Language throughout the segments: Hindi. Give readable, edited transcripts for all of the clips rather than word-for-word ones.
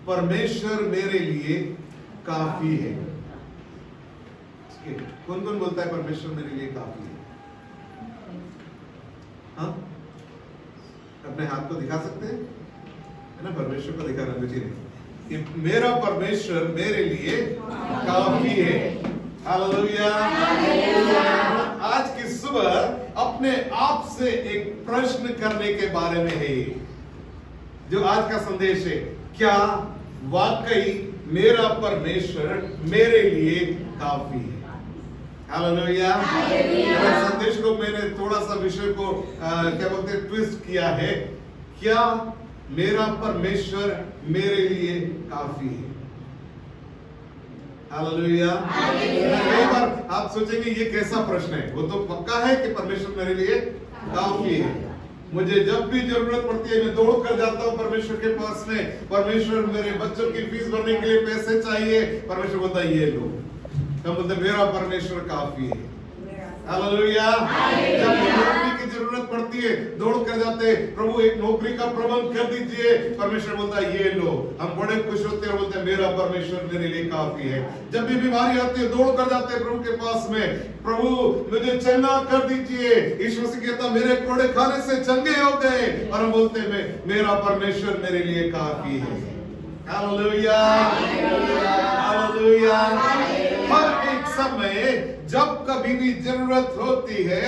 परमेश्वर मेरे लिए काफी है। कौन कौन बोलता है परमेश्वर मेरे लिए काफी है? हाँ, अपने हाथ को दिखा सकते हैं, है ना? परमेश्वर को दिखाना कुछ ही नहीं कि मेरा परमेश्वर मेरे लिए काफी है। हालेलुया। आज की सुबह अपने आप से एक प्रश्न करने के बारे में है जो आज का संदेश है। क्या वाकई मेरा परमेश्वर मेरे लिए काफी है? हालेलुया। संदेश को मैंने थोड़ा सा विषय को क्या बोलते हैं, ट्विस्ट किया है। क्या मेरा परमेश्वर मेरे लिए काफी है? हालेलुया। कई बार आप सोचेंगे ये कैसा प्रश्न है? वो तो पक्का है कि परमेश्वर मेरे लिए काफी है। मुझे जब भी जरूरत पड़ती है मैं दौड़ कर जाता हूँ परमेश्वर के पास में। परमेश्वर मेरे बच्चों की फीस भरने के लिए पैसे चाहिए, परमेश्वर बोलता है ये लो। हम बोलते मेरा परमेश्वर काफी है। हालेलुया। जब नौकरी की जरूरत पड़ती है दौड़ कर जाते हैं, प्रभु एक नौकरी का प्रबंध कर दीजिए, परमेश्वर बोलता है ये लो। हम बड़े खुश होते हैं, बोलते हैं मेरा परमेश्वर मेरे लिए काफी है। जब भी बीमारी आती है दौड़ कर जाते हैं प्रभु के पास में, प्रभु मुझे चंगा कर दीजिए। यीशु मसीह कहता मेरे कोड़े खाने से चंगे हो गए, और हम बोलते हैं मेरा परमेश्वर मेरे लिए काफी है। हालेलुया। हालेलुया। हर एक समय जब कभी भी जरूरत होती है,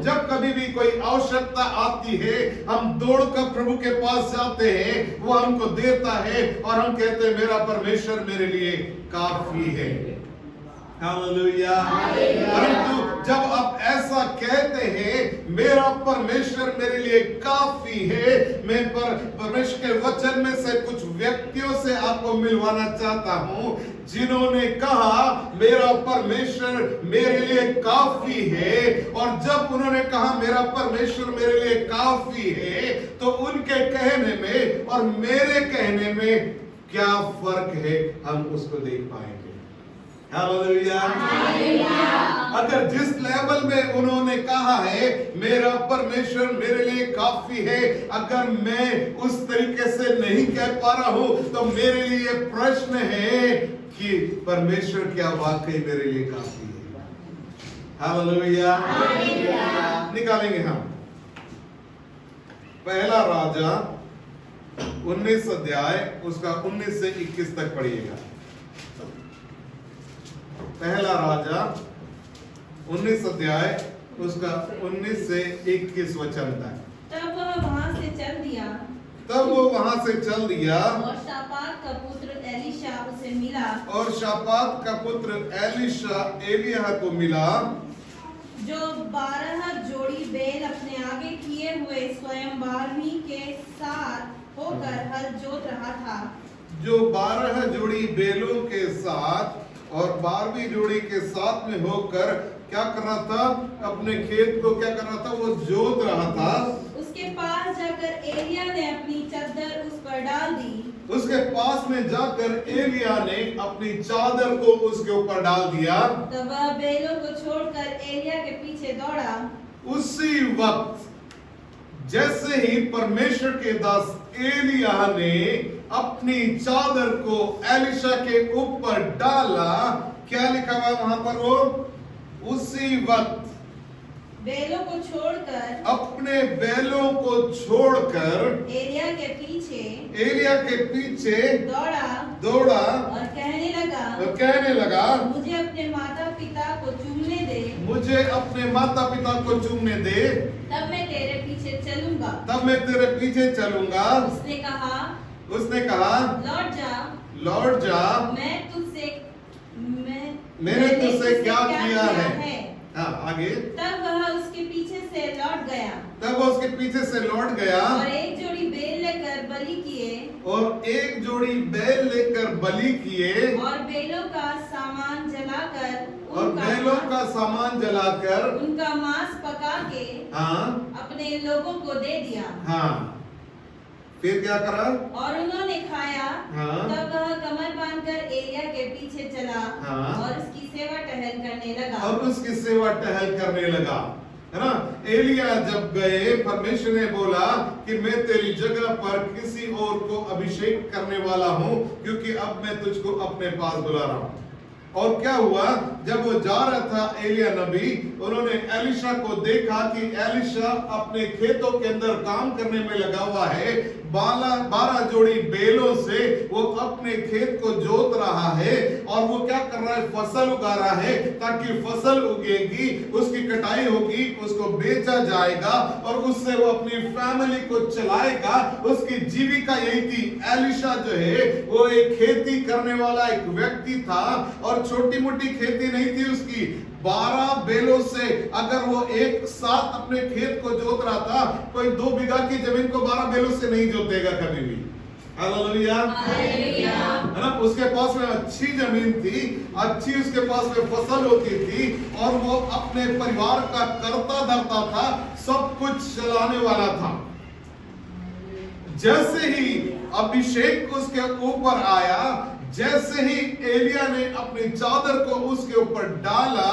जब कभी भी कोई आवश्यकता आती है, हम दौड़कर प्रभु के पास जाते हैं, वो हमको देता है और हम कहते हैं मेरा परमेश्वर मेरे लिए काफी है। हालेलुया। परंतु जब आप ऐसा कहते हैं मेरा परमेश्वर मेरे लिए काफी है, मैं परमेश्वर के वचन में से कुछ व्यक्तियों से आपको मिलवाना चाहता हूं जिन्होंने कहा मेरा परमेश्वर मेरे लिए काफी है। और जब उन्होंने कहा मेरा परमेश्वर मेरे लिए काफी है, तो उनके कहने में और मेरे कहने में क्या फर्क है हम उसको देख पाएंगे। हालेलुया। अगर जिस लेवल में उन्होंने कहा है मेरा परमेश्वर मेरे लिए काफी है, अगर मैं उस तरीके से नहीं कह पा रहा हूं, तो मेरे लिए प्रश्न है कि परमेश्वर क्या वाकई मेरे लिए काफी है? हालेलुया। निकालेंगे हम पहला राजा 19 अध्याय उसका 19 से 21 तक पढ़िएगा। पहला राजा 19 अध्याय उसका 19 से 21 वचन तक। तब वह वहां से चल दिया। तब वो वहां से चल दिया और शापात का पुत्र एलीशा उसे मिला। और शापात का पुत्र एलीशा एलिय्याह को मिला, जो 12 जोड़ी बैल अपने आगे किए हुए स्वयं 12वीं के साथ होकर हल जोत रहा था। जो 12 जोड़ी बैलों के साथ और 12वीं जोड़ी के साथ में होकर क्या कर रहा था? अपने खेत को क्या कर रहा था? वो जोत रहा था। उसके पास जाकर एलिया ने अपनी चादर उस पर डाल दी। उसके पास में जाकर एलिय्याह ने अपनी चादर को उसके ऊपर डाल दिया। तब वह बैलों को छोड़कर एलिया के पीछे दौड़ा। उसी वक्त जैसे ही परमेश्वर के दास एलिय्याह ने अपनी चादर को एलीशा के ऊपर डाला, क्या लिखा हुआ वहां पर? वो उसी वक्त बैलों को छोड़कर, अपने बैलों को छोड़कर एलिया के पीछे दौड़ा और कहने लगा मुझे अपने माता पिता को चूमने दे। मुझे अपने माता पिता को चूमने दे, तब मैं तेरे पीछे चलूंगा। उसने कहा लौट जा। मैंने तुझसे क्या किया है? हाँ, आगे। तब वह उसके पीछे से लौट गया और एक जोड़ी बैल लेकर बलि किए और बैलों का सामान जलाकर उनका मांस पका के अपने लोगों को दे दिया। हाँ, फिर क्या करा? और उन्होंने खाया। तब वह कमर बांधकर एलिया के पीछे चला और उसकी सेवा टहल करने लगा। है ना। एलिया जब गए, परमेश्वर ने बोला कि मैं तेरी जगह पर किसी और को अभिषेक करने वाला हूं, क्योंकि अब मैं तुझको अपने पास बुला रहा हूं। और क्या हुआ, जब वो जा रहा था एलिया नबी, उन्होंने एलिशा को देखा कि एलिशा अपने खेतों के अंदर काम करने में लगा हुआ है। 12 जोड़ी बैलों से वो अपने खेत को जोत रहा है और वो क्या कर रहा है, फसल उगा रहा है, ताकि फसल उगेगी, उसकी कटाई होगी, उसको बेचा जाएगा और उससे वो अपनी फैमिली को चलाएगा। उसकी जीविका यही थी। एलिशा जो है वो एक खेती करने वाला एक व्यक्ति था और छोटी मोटी खेती नहीं थी उसकी। 12 बैलों से अगर वो एक साथ अपने खेत को जोत रहा था, कोई 2 बीघा की जमीन को 12 बैलों से नहीं जोतेगा कभी भी। हालेलुया, है ना। उसके पास में अच्छी जमीन थी, अच्छी उसके पास में फसल होती थी और वो अपने परिवार का कर्ता धर्ता था, सब कुछ चलाने वाला था। जैसे ही अभिषेक उसके ऊपर आया, जैसे ही एलिया ने अपनी चादर को उसके ऊपर डाला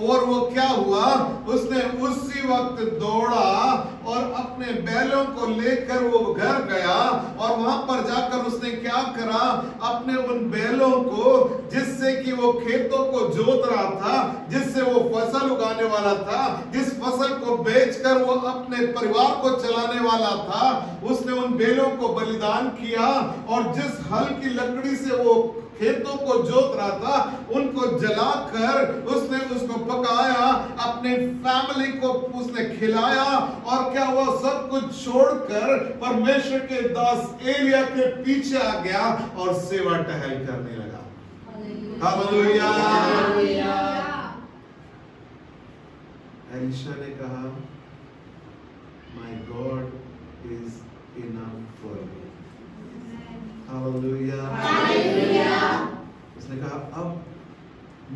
और वो क्या हुआ, उसने उसी वक्त दौड़ा और अपने बैलों को लेकर वो घर गया और वहां पर जाकर उसने क्या करा, अपने उन बैलों को जिससे कि वो खेतों को जोत रहा था, जिससे वो फसल उगाने वाला था, जिस फसल को बेचकर वो अपने परिवार को चलाने वाला था, उसने उन बैलों को बलिदान किया और जिस हल की लकड़ी से वो खेतों को जोत रहा था, उनको जलाकर उसने उसको पकाया, अपने फैमिली को उसने खिलाया और क्या हुआ, सब कुछ छोड़कर परमेश्वर के दास एलिया के पीछे आ गया और सेवा टहल करने लगा। हालेलुया। एलिशा ने कहा, my God is enough for me. Hallelujah. उसने कहा, अब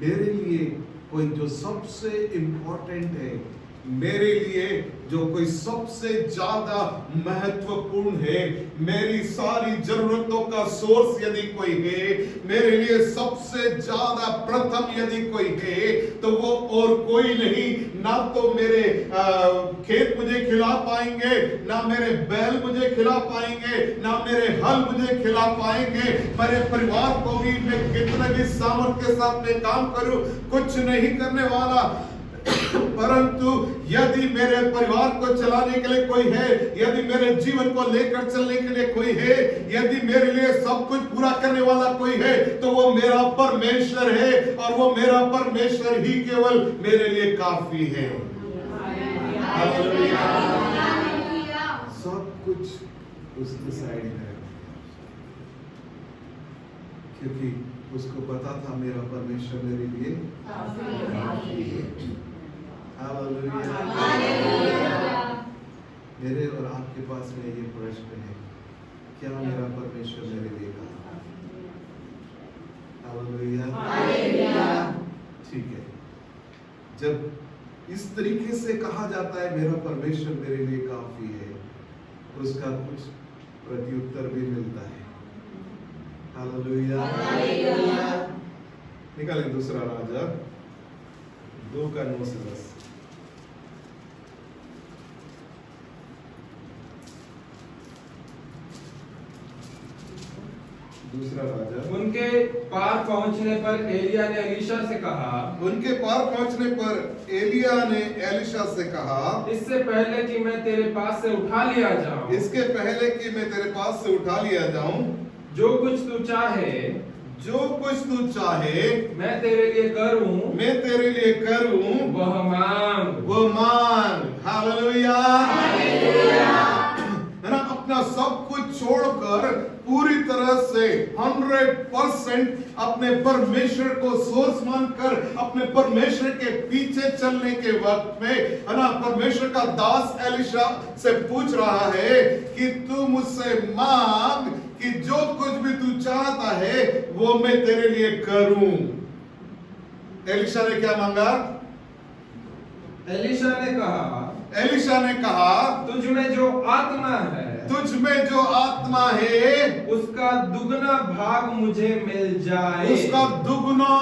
मेरे लिए कोई जो सबसे इंपॉर्टेंट है, मेरे लिए जो कोई सबसे ज्यादा महत्वपूर्ण है, मेरी सारी जरूरतों का सोर्स यदि कोई है, मेरे लिए सबसे ज्यादा प्रथम यदि कोई है, तो वो और कोई नहीं। ना तो मेरे खेत मुझे खिला पाएंगे, ना मेरे बैल मुझे खिला पाएंगे, ना मेरे हल मुझे खिला पाएंगे, मेरे परिवार को भी मैं कितने भी सामर्थ्य के साथ में काम करूं, कुछ नहीं करने वाला। परंतु यदि मेरे परिवार को चलाने के लिए कोई है, यदि मेरे जीवन को लेकर चलने के लिए कोई है, यदि मेरे लिए सब कुछ पूरा करने वाला कोई है, तो वो मेरा परमेश्वर है और वो मेरा परमेश्वर ही केवल मेरे लिए काफी है। हालेलुया। सब कुछ उसके साइड है, क्योंकि उसको पता था मेरा परमेश्वर मेरे लिए काफी है। मेरे और आपके पास में ये प्रश्न है, क्या मेरा परमेश्वर मेरे लिए काफी है? हालेलुया। ठीक है, जब इस तरीके से कहा जाता है मेरा परमेश्वर मेरे लिए काफी है, उसका कुछ प्रत्युत्तर भी मिलता है। हालेलुया। निकालें दूसरा राजा 2:9-10। दूसरा राजा। उनके पार पहुंचने पर एलिया ने एलीशा से कहा, उनके पार पहुंचने पर एलिया ने एलीशा से कहा, इससे पहले कि मैं तेरे पास से उठा लिया जाऊं, इसके पहले कि मैं तेरे पास से उठा लिया जाऊं, जो कुछ तू चाहे, जो कुछ तू चाहे मैं तेरे लिए करूं, मैं तेरे लिए करूं, वह मांग, वो मांग। हालेलुया। है ना, अपना सब कुछ छोड़कर पूरी तरह से 100% अपने परमेश्वर को सोर्स मानकर अपने परमेश्वर के पीछे चलने के वक्त में, है ना, परमेश्वर का दास एलीशा से पूछ रहा है कि तू मुझसे मांग कि जो कुछ भी तू चाहता है वो मैं तेरे लिए करूं। एलीशा ने क्या मांगा? एलीशा ने कहा तुझ में जो आत्मा है, तुझ में जो आत्मा है उसका दुगना भाग मुझे मिल जाए, उसका दुगना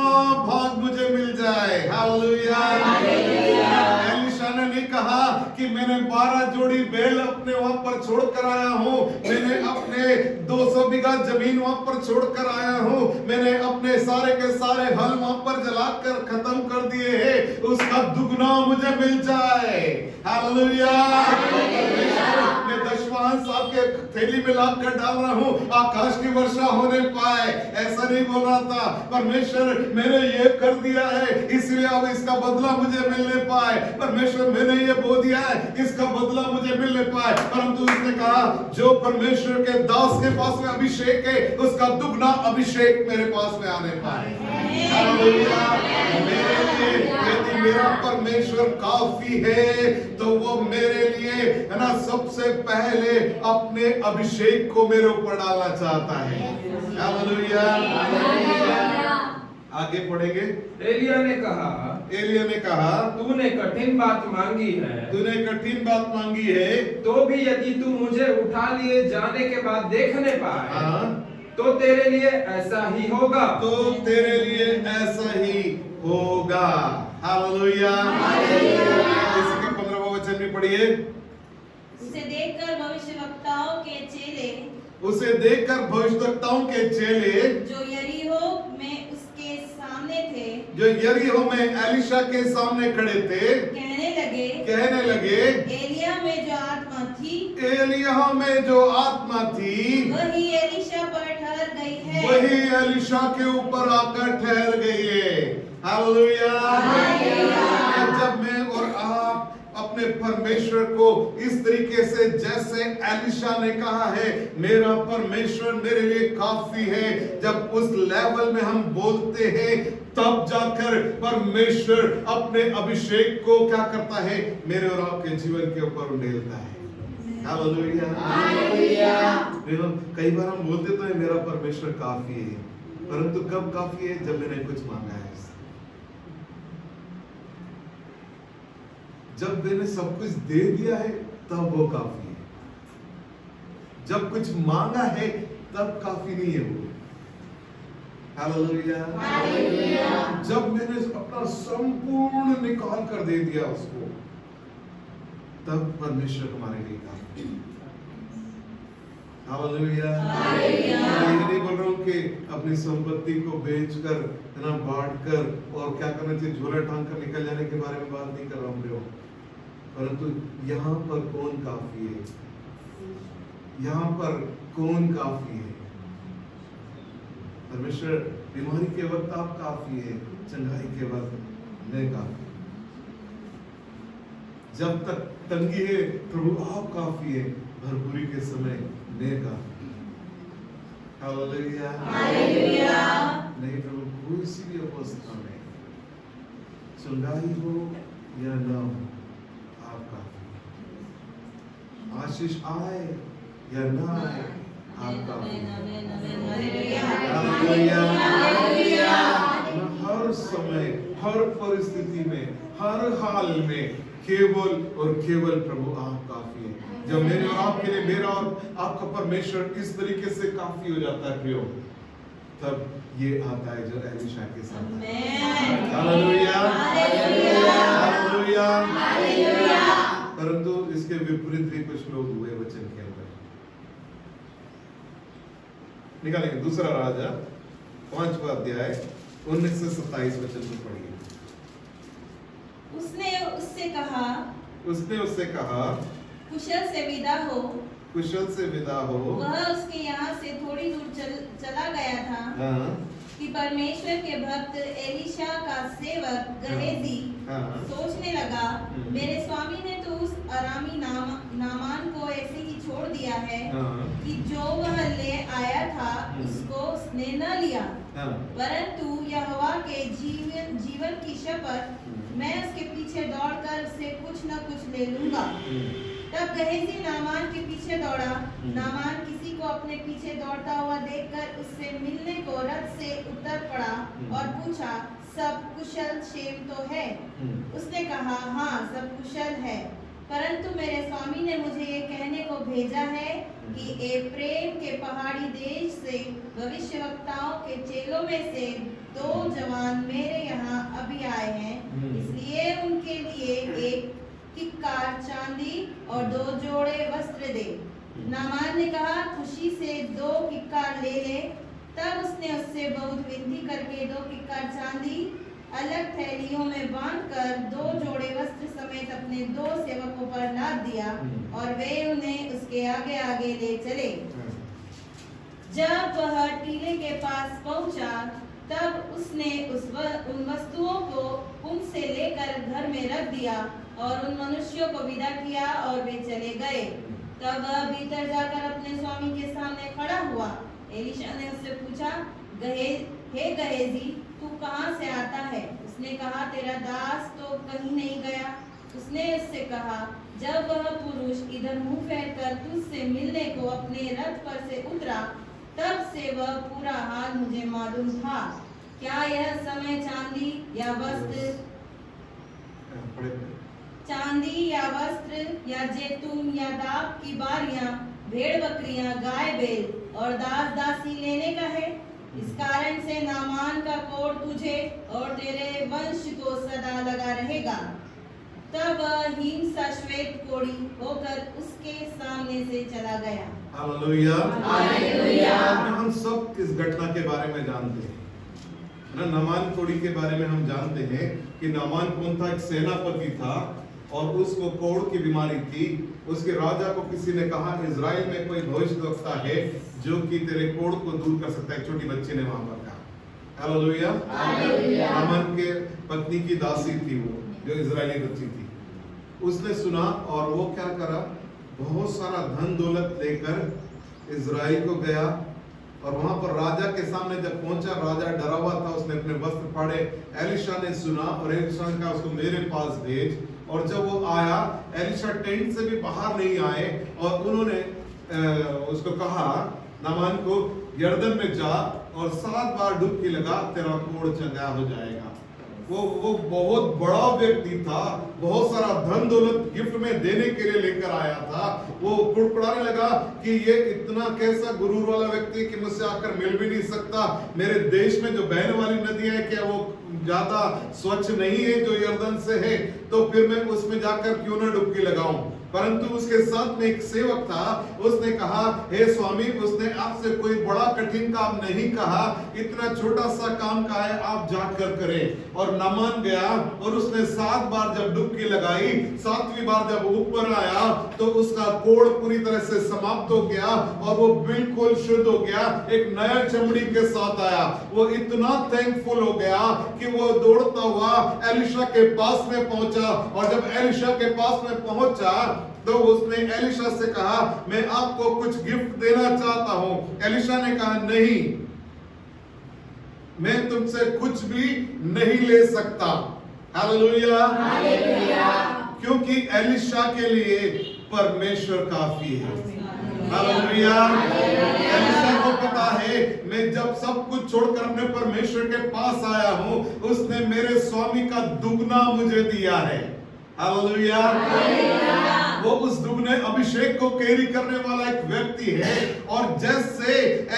भाग मुझे मिल जाए। हालेलुया। एलीशा ने नहीं कहा कहा कि मैंने 12 जोड़ी बैल अपने वहां पर छोड़ कर आया हूं, मैंने अपने 200 बीघा जमीन वहां पर छोड़ कर आया हूं, मैंने अपने सारे के सारे हल वहां पर जलाकर खत्म कर दिए हैं, उसका दुगना मुझे मिल जाए। हालेलुया। मैं दशमांश आपके थैली में लाद कर डाल रहा हूं, आकाश की वर्षा होने पाए, ऐसा नहीं बोल रहा था। परमेश्वर मैंने ये कर दिया है इसलिए अब इसका बदला मुझे मिलने पाए, परमेश्वर मैंने ये बो दिया है इसका बदला मुझे मिलने पाए। परंतु उसने कहा जो परमेश्वर के दास के पास में अभिषेक है उसका दुगना अभिषेक मेरे पास में आने पाए। हालेलुया। मेरे लिए यदि मेरा परमेश्वर काफी है तो वो मेरे लिए है ना सबसे पहले अपने अभिषेक को मेरे ऊपर डालना चाहता है। हालेलुया। आगे पढ़ेंगे। एलिया ने कहा तूने कठिन बात मांगी है, तूने कठिन बात मांगी है, तो भी यदि तू मुझे उठा लिए जाने के बाद देखने पाए हाँ, तो तेरे लिए ऐसा ही होगा। तो तेरे लिए ऐसा ही होगा। हालेलुया। इसी के 15वां वचन भी पढ़िए। उसे देखकर भविष्यवक्ताओं के चेले जो यरीहो में एलीशा के सामने खड़े थे कहने लगे एलिया में जो आत्मा थी वही एलीशा पर ठहर गई है। वही एलीशा के ऊपर आकर ठहर गई है। हालेलुया। जब मैं और आप अपने परमेश्वर को इस तरीके से जैसे एलीशा ने कहा है मेरा परमेश्वर मेरे लिए काफी है, जब उस लेवल में हम बोलते हैं तब जाकर परमेश्वर अपने अभिषेक को क्या करता है मेरे और आपके जीवन के ऊपर उंडेलता है। हालेलुया। कई बार हम बोलते तो है मेरा परमेश्वर काफी है, परंतु कब काफी है जब मैंने कुछ मांगा है, जब मैंने सब कुछ दे दिया है तब वो काफी है, जब कुछ मांगा है तब काफी नहीं है वो। हालेलुया। जब मैंने अपना संपूर्ण निकाल कर दे दिया उसको तब परमेश्वर हमारे लिए काफी है। हालेलुया। मैं ये नहीं बोल रहा हूँ कि अपनी संपत्ति को बेचकर है ना बांटकर और क्या करना चाहिए झोला टांग कर निकल जाने के बारे में बात नहीं कर रहा हूँ, परंतु यहाँ पर कौन काफी है, यहाँ पर कौन काफी है। परमेश्वर बीमारी के वक्त आप काफी है, चंगाई के वक्त मैं काफी, जब तक तंगी है प्रभु आप काफी है, भरपूरी के समय मैं काफी। हालेलुया। नहीं प्रभु कोई सी भी अवस्था में चंगाई हो या ना हो आप काफी, आशीष आए या ना आए आप काफी। हर समय हर परिस्थिति में हर हाल में केवल और केवल प्रभु आप काफी है। जब मेरे और आपके लिए मेरा और आपका परमेश्वर इस तरीके से काफी हो जाता है प्रियो, तब ये आता है जो एलीशा के साथ। हालेलुया। हालेलुया। परंतु इसके विपरीत भी कुछ लोग हुए वचन के अंदर। निकालेंगे दूसरा राजा 5वां अध्याय 19 से 27 वचन को पढ़िए। उसने उससे कहा कुशल से विदा हो। वह उसके यहाँ से थोड़ी दूर चला गया था। हाँ। कि परमेश्वर के भक्त एलीशा का सेवक गहेजी सोचने लगा मेरे स्वामी ने तो उस अरामी नामान को ऐसे ही छोड़ दिया है कि जो वह ले आया था उसको उसने न लिया, परंतु यहोवा के जीवन की शपथ मैं उसके पीछे दौड़कर उससे कुछ न कुछ ले लूंगा। तब गहेजी नामान के पीछे दौड़ा। नामान किसी को अपने पीछे दौड़ता हुआ देखकर उससे मिलने को रथ से उतर पड़ा और पूछा सब कुशल क्षेम तो है? उसने कहा हाँ सब कुशल है, परंतु मेरे स्वामी ने मुझे ये कहने को भेजा है कि एफ्रेम के पहाड़ी देश से भविष्यवक्ताओं के चेलों में से 2 जवान मेरे यहाँ अभी आए हैं, इसलिए उनके लिए एक किक्कार नामान ने कहा, खुशी से 2 किक्कार ले ले। तब उसने उससे बहुत विनती करके 2 किक्कार चांदी अलग थैलियों में बांधकर 2 जोड़े वस्त्र समेत अपने 2 सेवकों पर लाद दिया और वे उन्हें उसके आगे आगे ले चले। जब वह टीले के पास पहुंचा, तब उसने उन वस्तुओं को कुंभ से लेकर घर में रख दिया और उन मनुष्यों को विदा किया और वे चले गए। तब वह भीतर जाकर अपने स्वामी के सामने खड़ा हुआ। एलीशा ने उससे पूछा, हे गहेजी, तू कहाँ से आता है? उसने कहा, तेरा दास तो कहीं नहीं गया। उसने उससे कहा, जब वह पुरुष इधर मुंह फेरकर तुझसे मिलने को अपने रथ पर से उतरा, तब से वह पूरा हाल मुझे मालूम था। क्या यह समय चांदी या वस्त्र या जैतून या दाख की बारियां, भेड़ बकरियां, गाय बैल और दास दासी लेने का है? इस कारण से नामान का कोढ़ तुझे और तेरे वंश को सदा लगा रहेगा। तब वह हिम सा श्वेत कोढ़ी होकर उसके सामने से चला गया। Hallelujah, hallelujah. हम सब इस घटना के बारे में जानते हैं ना। नामान कोढ़ी के बारे में हम जानते हैं कि नामान कौन था? एक सेनापति था और उसको कोढ़ की बीमारी थी। उसके राजा को किसी ने कहा, इजराइल में कोई भविष्यद्वक्ता है जो कि तेरे कोढ़ को दूर कर सकता है। एक छोटी बच्ची ने वहां पर कहा। हालेलुया। नामान के पत्नी की दासी थी वो, जो इजरायली बच्ची थी। उसने सुना और वो क्या करा, बहुत सारा धन दौलत लेकर इजराइल को गया और वहां पर राजा के सामने जब पहुंचा, राजा डरा हुआ था। उसने अपने वस्त्र फाड़े। एलीशा ने सुना और एलीशा ने कहा, उसको मेरे पास भेज। और जब वो आया, एलीशा टेंट से भी बाहर नहीं आए और उन्होंने उसको कहा, नामान को, यर्दन में जा और 7 बार डुबकी लगा, तेरा कोढ़ चंगा हो जाएगा। वो बहुत बड़ा व्यक्ति था, बहुत सारा धन दौलत गिफ्ट में देने के लिए लेकर आया था। वो कुड़कुड़ाने लगा कि ये इतना कैसा गुरूर वाला व्यक्ति कि मुझसे आकर मिल भी नहीं सकता। मेरे देश में जो बहने वाली नदियां है, क्या वो ज्यादा स्वच्छ नहीं है जो यर्दन से है? तो फिर मैं उसमें जाकर क्यों ना डुबकी लगाऊं? परंतु उसके साथ में एक सेवक था। उसने कहा, हे स्वामी, उसने आपसे कोई बड़ा कठिन काम नहीं कहा, इतना छोटा सा काम का है, आप जाकर करें। और नामान गया और उसने 7 बार जब डुबकी लगाई, 7वीं बार जब ऊपर आया तो उसका कोढ़ पूरी तरह से समाप्त हो गया और वो बिल्कुल शुद्ध हो गया, एक नया चमड़ी के साथ आया। वो इतना थैंकफुल हो गया कि वो दौड़ता हुआ एलीशा के पास में पहुंचा। और जब एलीशा के पास में पहुंचा तो उसने एलीशा से कहा, मैं आपको कुछ गिफ्ट देना चाहता हूं। एलीशा ने कहा, नहीं, मैं तुमसे कुछ भी नहीं ले सकता। Hallelujah, hallelujah. क्योंकि एलीशा के लिए परमेश्वर काफी है। हालेलुया। एलीशा को पता है, मैं जब सब कुछ छोड़कर अपने परमेश्वर के पास आया हूं, उसने मेरे स्वामी का दुगना मुझे दिया है। हालेलुया। वो उस दुगने अभिषेक को कैरी करने वाला एक व्यक्ति है। और जैसे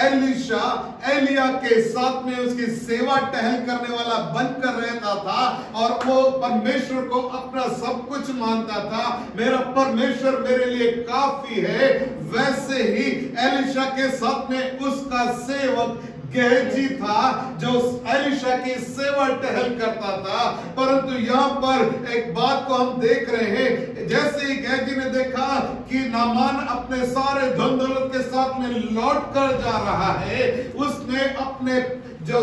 एलीशा एलिया के साथ में उसकी सेवा टहल करने वाला बनकर रहता था और वो परमेश्वर को अपना सब कुछ मानता था, मेरा परमेश्वर मेरे लिए काफी है, वैसे ही एलीशा के साथ में उसका सेवक गेहजी था जो एलीशा की सेवा टहल करता था। परंतु यहाँ पर एक बात को हम देख रहे हैं, जैसे ही गेहजी ने देखा कि नामान अपने सारे धन दौलत के साथ में लौट कर जा रहा है, उसने अपने जो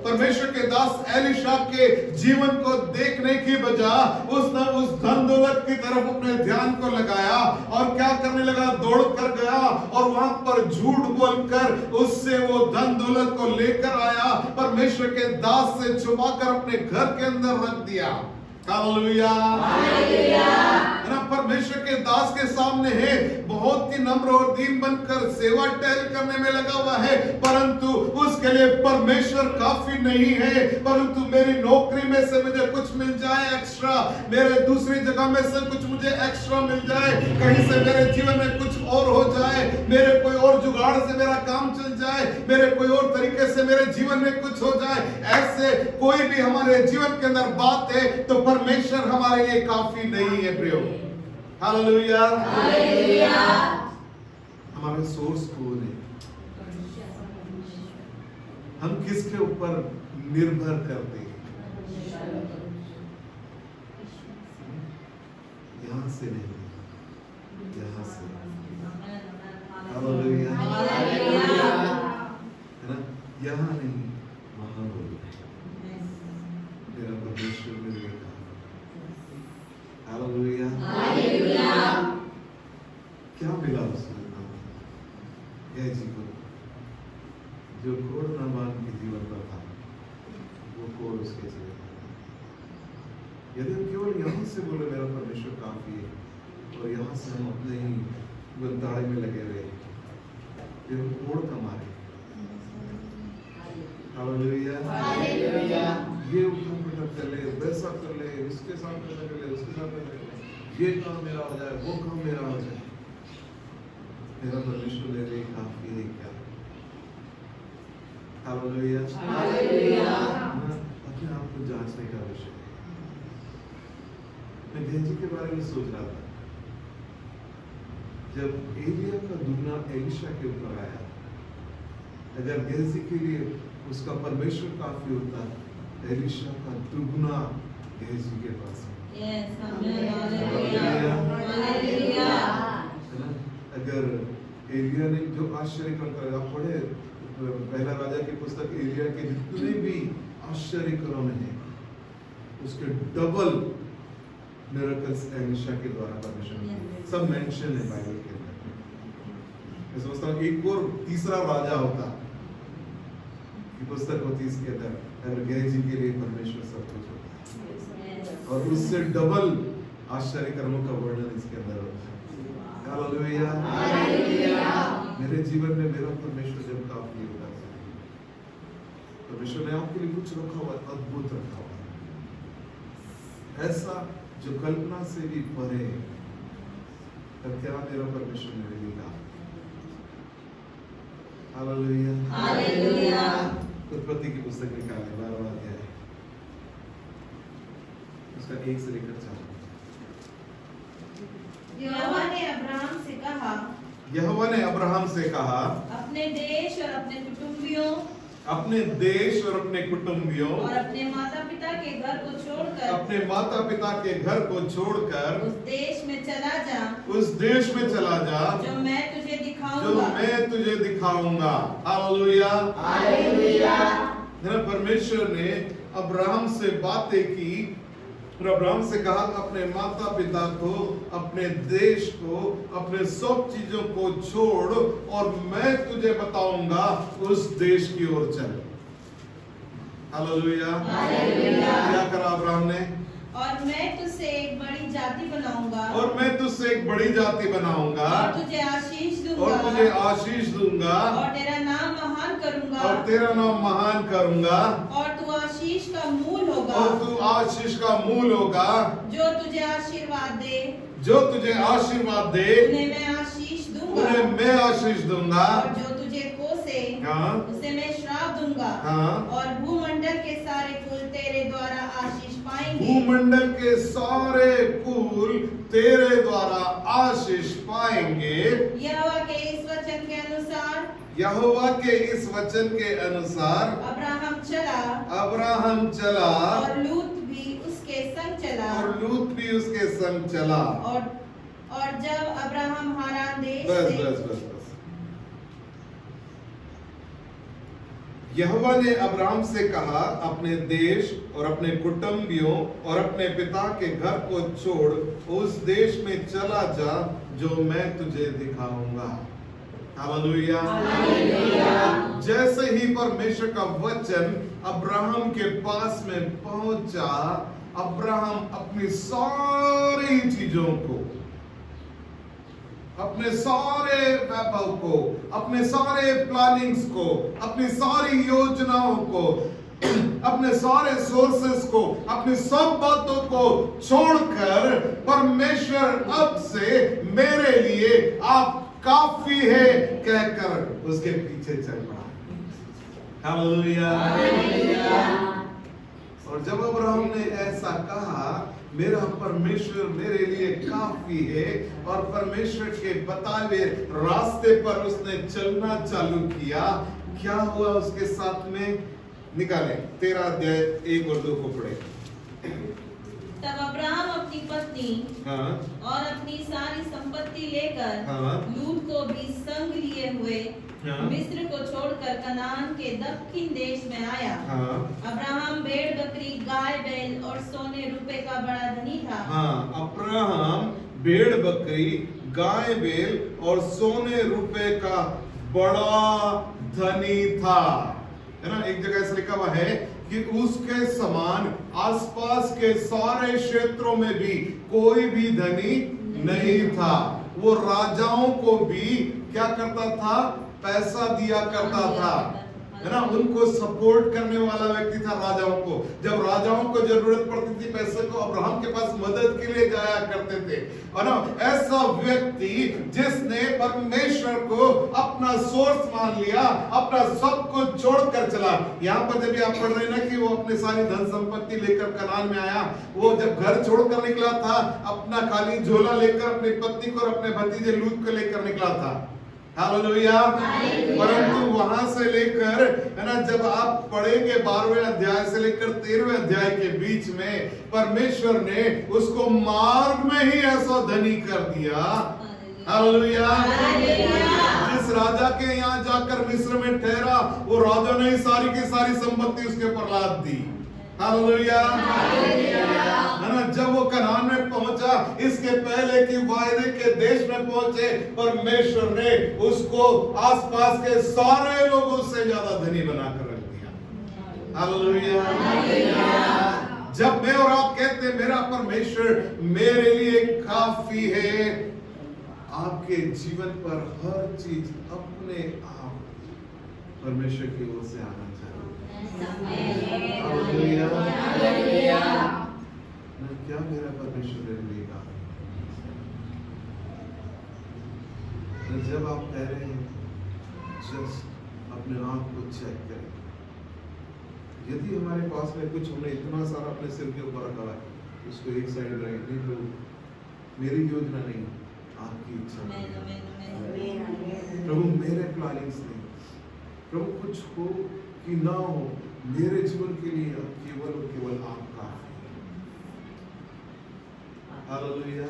परमेश्वर के दास एलीशा के जीवन को देखने की बजाय उसने उस धन दौलत की तरफ अपने ध्यान को लगाया और क्या करने लगा, दौड़ कर गया और वहां पर झूठ बोलकर उससे वो धन दौलत को लेकर आया, परमेश्वर के दास से छुपाकर अपने घर के अंदर रख दिया। Hallelujah, hallelujah. परमेश्वर के दास के सामने है, बहुत ही नम्र और दीन बनकर सेवा टहल करने में लगा हुआ है, परंतु उसके लिए परमेश्वर काफी नहीं है। परंतु मेरी नौकरी में से मुझे कुछ मिल जाए एक्स्ट्रा, मेरे दूसरी जगह में से कुछ मुझे एक्स्ट्रा मिल जाए, कहीं से मेरे जीवन में कुछ और हो जाए, मेरे कोई और जुगाड़ से मेरा काम चल जाए, मेरे कोई और तरीके से मेरे जीवन में कुछ हो जाए, ऐसे कोई भी हमारे जीवन के अंदर बात है तो परमेश्वर हमारे लिए काफी नहीं है प्रियो। Hallelujah, hallelujah. हमारे सोर्स कौन है, हम किसके ऊपर निर्भर करते हैं। यहाँ से नहीं, यहाँ से। हालेलुया, है ना, यहाँ नहीं वहाँ बोलो, मेरा परमेश्वर ने देखा। हालेलुया, क्या मिला उसको, जी को जो कोड नामान के जीवन पर था, वो कोड उसके जीवन में। यदि हम केवल यहाँ से बोले मेरा परमेश्वर काफी है, और यहाँ से हम अपने ही गुलदाड़े में लगे हुए, फिर हम कोड कमा रहे। हालेलुया, ये उठा पटक कर ले, वैसा कर ले, इसके साथ में कर ले, उसके साथ में कर ले, ये काम मेरा हो जाए, वो काम मेरा हो जाए। मेरा परमेश्वर मेरे लिए काफी है क्या? हालेलुया, अपने आप को जांचने का विषय है। मैं गेहजी के बारे में सोच रहा था, जब एलिया का दुगना एलिशा के ऊपर आया, अगर गेहजी के लिए उसका परमेश्वर काफी होता, एलिशा का दुगना गेहजी के पास है। अगर एलिया ने जो आश्चर्य कर पढ़े पहला राजा की पुस्तक, एलिया के जितने भी आश्चर्य कर्म हैं उसके डबल मिरेकल्स एलिशा के द्वारा परमेश्वर सब मेंशन है बाइबल के अंदर। मैं सोचता हूँ एक और तीसरा राजा होता की पुस्तक होती इसके अंदर, अगर गेहजी के लिए परमेश्वर सब कुछ होता और उससे डबल आश्चर्य कर्मों का वर्णन इसके अंदर होता है। हालेलुया, मेरे जीवन में मेरा परमेश्वर जब काफी होता है, परमेश्वर ने आपके लिए कुछ रखा हुआ, अद्भुत रखा हुआ, ऐसा जो कल्पना से भी परे, तब क्या मेरा परमेश्वर मेरे लिए कहा। हालेलुया, उत्पत्ति की पुस्तक निकाले 12वां अध्याय, उसका 1 से लेकर 4। यहोवा ने अब्राहम से कहा, अपने देश और अपने कुटुंबियों और अपने माता पिता के घर को छोड़कर उस देश में चला जा जो मैं तुझे दिखाऊंगा। हालेलुया, परमेश्वर ने अब्राहम से बातें की और अब्राहम से कहा अपने माता पिता को, अपने देश को, अपने सब चीजों को छोड़ और मैं तुझे बताऊंगा उस देश की ओर चल। हालेलुया, क्या करा अब्राहम ने? और मैं तुझसे एक बड़ी जाति बनाऊंगा और तुझे आशीष दूंगा और तेरा नाम महान करूंगा और तू आशीष का मूल होगा जो तुझे आशीर्वाद दे उन्हें मैं आशीष दूंगा और जो तुझे कोसे उसे मैं श्राप दूंगा और भूमंडल के सारे कुल तेरे द्वारा आशीष पाएंगे। यहोवा के इस वचन के अनुसार अब्राहम चला और लूत भी उसके संग चला और जब अब्राहम हारान देश यहोवा ने अब्राहम से कहा अपने देश और अपने कुटुंबियों और अपने पिता के घर को छोड़ उस देश में चला जा जो मैं तुझे दिखाऊंगा। हालेलुया, जैसे ही परमेश्वर का वचन अब्राहम के पास में पहुंचा, अब्राहम अपनी सारी चीजों को, अपने सारे वैभव को, अपने सारे प्लानिंग्स को, अपनी सारी योजनाओं को, अपने सारे सोर्सेस को, अपनी सब बातों को छोड़कर परमेश्वर अब से मेरे लिए आप काफी है कहकर उसके पीछे चल पड़ा। हालेलुया। और जब अब्राहम ने ऐसा कहा मेरा परमेश्वर मेरे लिए काफी है, और परमेश्वर के बताए हुए रास्ते पर उसने चलना चालू किया। क्या हुआ उसके साथ में? निकाले 13 अध्याय 1 और 2 को पढ़े। तब अब्राहम अपनी पत्नी हाँ और अपनी सारी संपत्ति लेकर हाँ लूत को भी संग लिए हुए हाँ। मिस्र को छोड़कर कनान के दक्षिण देश में आया। हाँ अब्राहम भेड़ बकरी गाय बैल और सोने रुपए का बड़ा धनी था। हाँ, अब्राहम भेड़ बकरी गाय बैल और सोने रुपए का बड़ा धनी था, है ना। एक जगह ऐसा लिखा हुआ है कि उसके समान आसपास के सारे क्षेत्रों में भी कोई भी धनी नहीं था। वो राजाओं को भी क्या करता था? पैसा दिया करता था, है ना। उनको सपोर्ट करने वाला व्यक्ति था राजाओं को। जब राजाओं को जरूरत पड़ती थी पैसे को, अब्राहम के पास मदद के लिए जाया करते थे, है ना। ऐसा व्यक्ति जिसने परमेश्वर को अपना सोर्स मान लिया, अपना सब कुछ छोड़कर चला। यहाँ पर जब आप पढ़ रहे ना कि वो अपने सारी धन संपत्ति लेकर कनान में आया, वो जब घर छोड़कर निकला था, अपना खाली झोला लेकर अपनी पत्नी को और अपने भतीजे लूत को लेकर निकला था। हालेलुया। परंतु वहां से लेकर, है ना, जब आप पढ़ेंगे 12वें अध्याय से लेकर 13वें अध्याय के बीच में परमेश्वर ने उसको मार्ग में ही ऐसा धनी कर दिया। हालेलुया। जिस राजा के यहाँ जाकर मिस्र में ठहरा, वो राजा ने सारी की सारी संपत्ति उसके ऊपर लाद दी। हालेलुया। है ना। जब वो कनान में पहुंचा, इसके पहले कि वायदे के देश में पहुंचे, परमेश्वर ने उसको आसपास के सारे लोगों से ज्यादा धनी बनाकर रख दिया। हालेलुया। जब मैं और आप कहते हैं मेरा परमेश्वर मेरे लिए काफी है, आपके जीवन पर हर चीज अपने आप परमेश्वर की ओर से आना चाहिए। हालेलुया। क्या मेरा परमेश्वर मेरे लिए काफी है? जब आप कह रहे हैं, जस्ट अपने आप को चेक करें। यदि हमारे पास में कुछ, हमने इतना सारा अपने सिर के ऊपर रखा है, उसको एक साइड रखें। नहीं प्रभु, मेरी योजना नहीं, आपकी इच्छा प्रभु, मेरे प्लानिंग्स नहीं। प्रभु कुछ हो कि ना हो, मेरे जीवन के लिए केवल और केवल आपका। हालेलुया।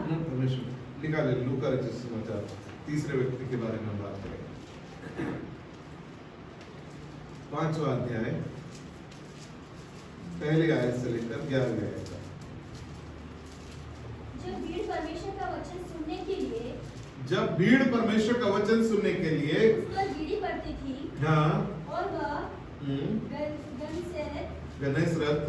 परमेश्वर निकाले लूका रचित समाचार 3रे व्यक्ति के बारे में बात करें। 5वां अध्याय पहले आयत से लेकर 11वें आयत तक। जब भीड़ परमेश्वर का वचन सुनने के लिए उस पर गिरी पड़ती थी, हाँ, और वह गन्नेसरत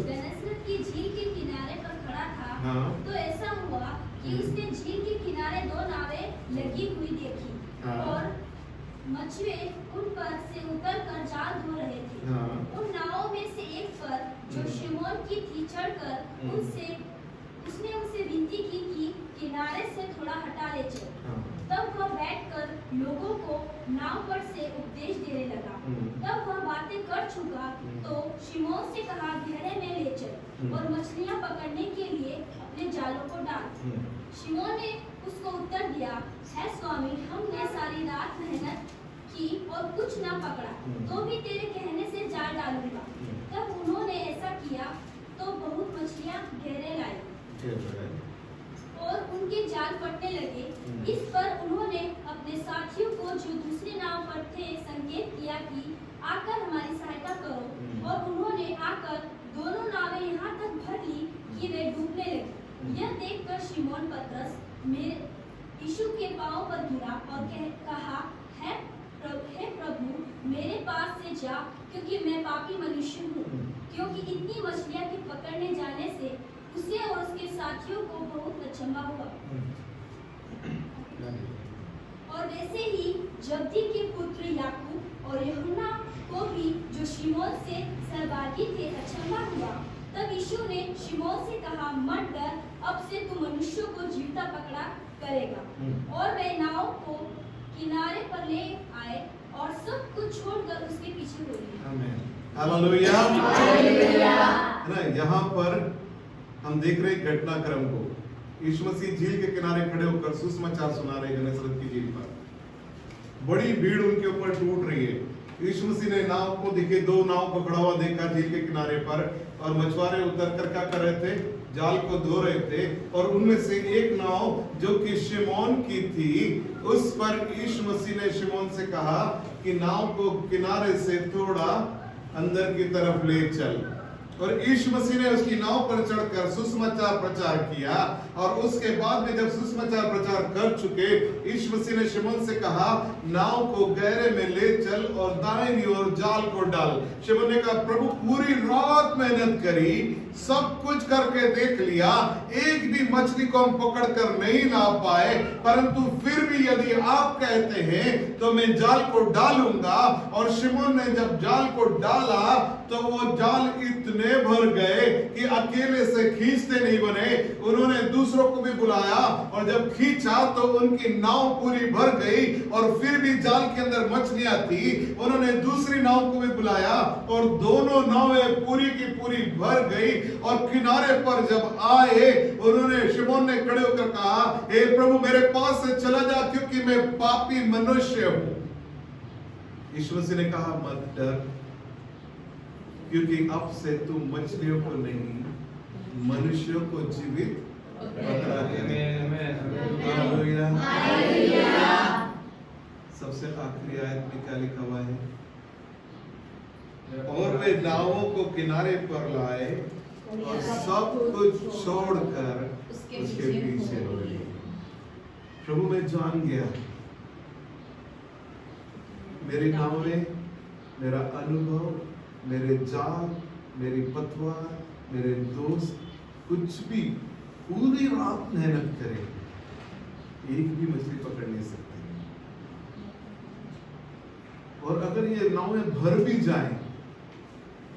की झील के किनारे पर खड़ा था, हाँ, तो ऐसा हुआ कि उसने झील के किनारे 2 नावें लगी हुई देखी, हाँ, और मछुए उन पर से उतरकर जाल धो रहे थे। हाँ, उन नावों में से एक पर, जो शिमोन की थी, चढ़कर उसने उनसे विनती की कि किनारे से थोड़ा हटा ले चल। हाँ, तब वह बैठकर लोगों को नाव पर से उपदेश देने लगा। तब वह बातें कर चुका तो शिमोन से कहा, गहरे में ले चल और मछलियां पकड़ने के लिए अपने जालों को डाल। शिमोन ने उसको उत्तर दिया, है स्वामी, हमने सारी रात मेहनत की और कुछ न पकड़ा, तो भी तेरे कहने से जाल डालूंगा। तब उन्होंने ऐसा किया तो बहुत मछलियां गहरे लाई और उनके जाल फटने लगे। इस पर उन्होंने अपने साथियों को जो दूसरी नाव पर थे संकेत किया कि आकर हमारी सहायता करो, और उन्होंने आकर दोनों नावें यहाँ तक भर ली कि वे डूबने लगी। यह देखकर शिमोन पतरस यीशु के पांव पर गिरा और कहा, है प्रभु, मेरे पास से जा, क्योंकि मैं पापी मनुष्य हूँ। क्योंकि इतनी मछलियाँ के पकड़ने जाने से उसे और उसके साथियों को बहुत अचंभा हुआ। और वैसे ही जब्दी के पुत्र याकूब और यूहन्ना को भी, जो शिमोन से सहभागी थे, अचंभा हुआ। तब यीशु ने शिमोन से कहा, मत डर, अब से तू मनुष्यों को जीवता पकड़ा करेगा। और वे नाव को किनारे पर ले आए और सब कुछ छोड़कर उसके पीछे हो गए। आमीन। हालेलुया। ना यहाँ पर हम देख रहे हैं घटनाक्रम को। यीशु मसीह झील के किनारे खड़े होकर सुसमाचार सुना रहे गन्नेसरत की झील पर। बड़ी भीड़ उनके ऊपर टूट रही है। यीशु मसीह ने नाव को देखे, 2 नाव को खड़ा हुआ देखा झील के किनारे पर, और मछुआरे उतर कर क्या कर रहे थे? जाल को धो रहे थे। और उनमें से एक नाव जो कि शिमोन की थी, उस पर यीशु मसीह ने शिमोन से कहा कि नाव को किनारे से थोड़ा अंदर की तरफ ले चल। और यीशु मसीह ने उसकी नाव पर चढ़कर सुसमाचार प्रचार किया। और उसके बाद में जब सुसमाचार प्रचार कर चुके, यीशु मसीह ने शिमोन से कहा, नाव को गहरे में ले चल और दाहिनी ओर जाल को डाल। शिमोन ने कहा, प्रभु पूरी रात मेहनत करी, सब कुछ करके देख लिया, एक भी मछली को हम पकड़ कर नहीं ला पाए, परंतु फिर भी यदि आप कहते हैं तो मैं जाल को डालूंगा। और शिमोन ने जब जाल को डाला तो वो जाल इतने भर गए कि अकेले से खींचते नहीं बने। उन्होंने दूसरों को भी बुलाया और जब खींचा तो उनकी नाव पूरी भर गई और फिर भी जाल के अंदर मछलियां थी। उन्होंने दूसरी नाव को भी बुलाया और दोनों नावें पूरी की पूरी भर गई। और किनारे पर जब आए, उन्होंने शिमोन ने खड़े होकर कहा, हे प्रभु मेरे पास से चला जा, क्योंकि मैं पापी मनुष्य हूं। यीशु मसीह ने कहा, मत डर, क्योंकि अब से तू मछलियों को नहीं मनुष्यों को जीवित पकड़ा हालेलुया। सबसे आखिरी आयत में क्या लिखा हुआ है? और वे नावों को किनारे पर लाए और सब कुछ छोड़कर उसके पीछे हो गए। प्रभु मैं जान गया, मेरी नावें, मेरा अनुभव, मेरे जाल, मेरी पतवार, मेरे दोस्त कुछ भी पूरी रात मेहनत करें, एक भी मछली पकड़ नहीं सकते। और अगर ये नावें भर भी जाएं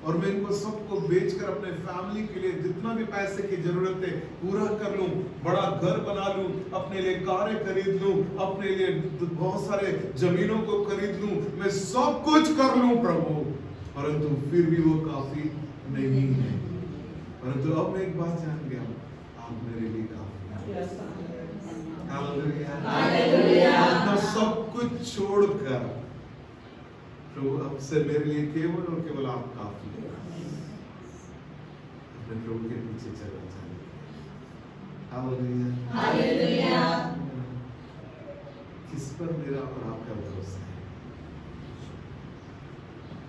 और मैं इनको सबको बेचकर अपने फैमिली के लिए जितना भी पैसे की जरूरत है पूरा कर लूं, बड़ा घर बना लूं, अपने लिए कारें खरीद लूं, अपने लिए बहुत सारे जमीनों को खरीद लूं, मैं सब कुछ कर लूं प्रभु, परंतु फिर भी वो काफी नहीं है। परंतु अब मैं एक बात जान गया, आप मेरे लिए काफी हैं। हालेलुया। तो सब कुछ छोड़कर प्रभु अब से मेरे लिए केवल और केवल आप काफी हैं। अपने प्रभु के पीछे चलना चाहिए। हालेलुया। किस पर मेरा और आपका भरोसा है?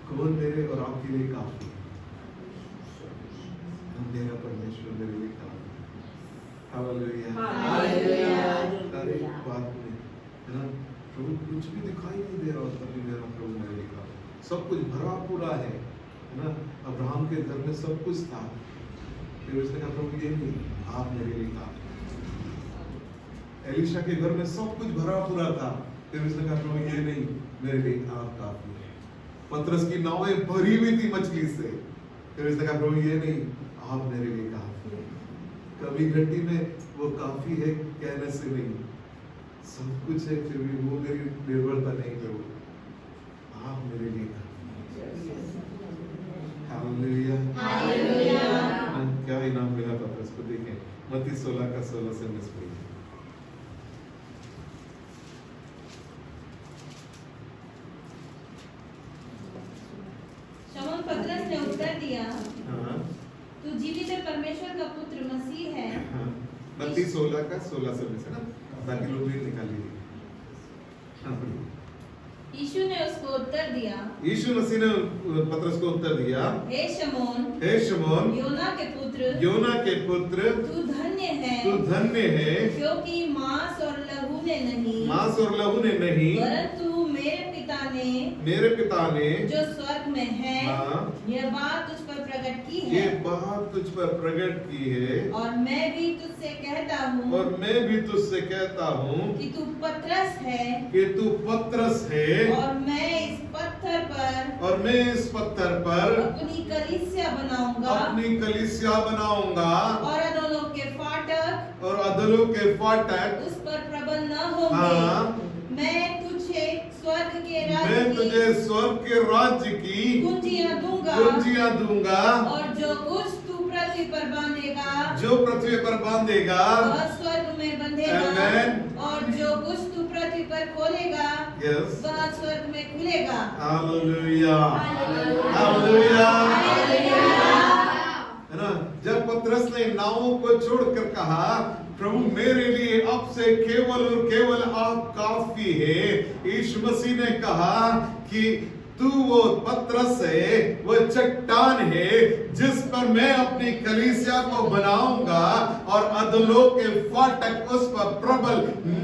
कौन मेरे और आपके लिए काफी है? मेरा परमेश्वर मेरे लिए काफी है। हालेलुया। हर एक बात में है ना, प्रभु कुछ भी दिखाई नहीं दे रहा होता, तभी मेरा प्रभु मेरे लिए काफी, सब कुछ भरा पूरा है ना। अब्राहम के घर में सब कुछ था, फिर उसने कहा प्रभु ये नहीं, आप मेरे लिए काफी। एलीशा के घर में सब कुछ भरा पूरा था, फिर उसने कहा प्रभु ये नहीं, मेरे लिए आप काफी है। पतरस की नावें भरी हुई थी मछली से, फिर उसने कहा प्रभु ये नहीं, आप मेरे लिए काफी है। कभी घटी में वो काफी है कहने से नहीं, सब कुछ है फिर भी वो मेरी निर्भरता नहीं प्रभु, आप मेरे लिए काफी है। हालेलुया। क्या इनाम मिला पतरस को? देखें मत्ती 16 का 16 से 19 पढ़िए। शमौन पतरस ने उत्तर दिया, हाँ, तू जीवित परमेश्वर का पुत्र मसीह है। हाँ, मत्ती 16 का 16 से 19 है ना, बाकी लोग भी निकाल लीजिए। यीशु ने उसको उत्तर दिया, यीशु मसीह ने पतरस को उत्तर दिया, हे शमौन, योना के पुत्र, तू धन्य है, क्योंकि मांस और लहू ने नहीं, परंतु मेरे पिता ने जो स्वर्ग में है, हाँ, यह बात तुझ पर प्रकट की है। और मैं भी तुझसे कहता हूँ कि तू पतरस है, और मैं इस पत्थर पर अपनी कलीसिया बनाऊंगा, और अधोलोक के फाटक उस पर प्रबल न होंगे। हाँ, मैं तुझे स्वर्ग के राज्य की कुंजियां दूंगा, और जो कुछ तू पृथ्वी पर बांधेगा जो पृथ्वी पर बांधेगा वह स्वर्ग में बंधेगा Amen. और जो कुछ तू पृथ्वी पर खोलेगा Yes. वह स्वर्ग में खुलेगा। हालेलुया हालेलुया है ना। जब पतरस ने नावों को छोड़कर कहा प्रभु मेरे लिए अब से केवल और केवल आप काफी है, यीशु मसीह ने कहा कि तू वो पतरस है, वो चट्टान है जिस पर मैं अपनी कलीसिया को बनाऊंगा और अधोलोक के फाटक उस पर प्रबल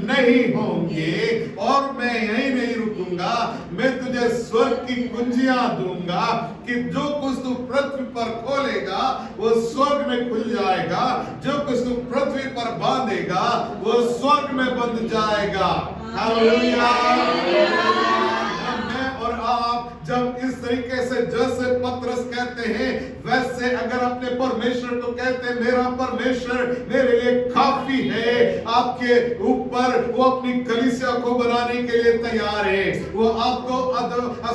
नहीं होंगे। और मैं यहीं नहीं रुकूंगा, मैं तुझे स्वर्ग की कुंजियां दूंगा कि जो कुछ तू पृथ्वी पर खोलेगा वो स्वर्ग में खुल जाएगा, जो कुछ तू पृथ्वी पर बांधेगा वो स्वर्ग में बंध जाएगा। हालेलुया। और आप जब इस तरीके से जैसे पतरस कहते हैं वैसे अगर अपने परमेश्वर को कहते हैं मेरा परमेश्वर मेरे लिए काफी है, आपके ऊपर वो अपनी कलीसिया को बनाने के लिए तैयार है, वो आपको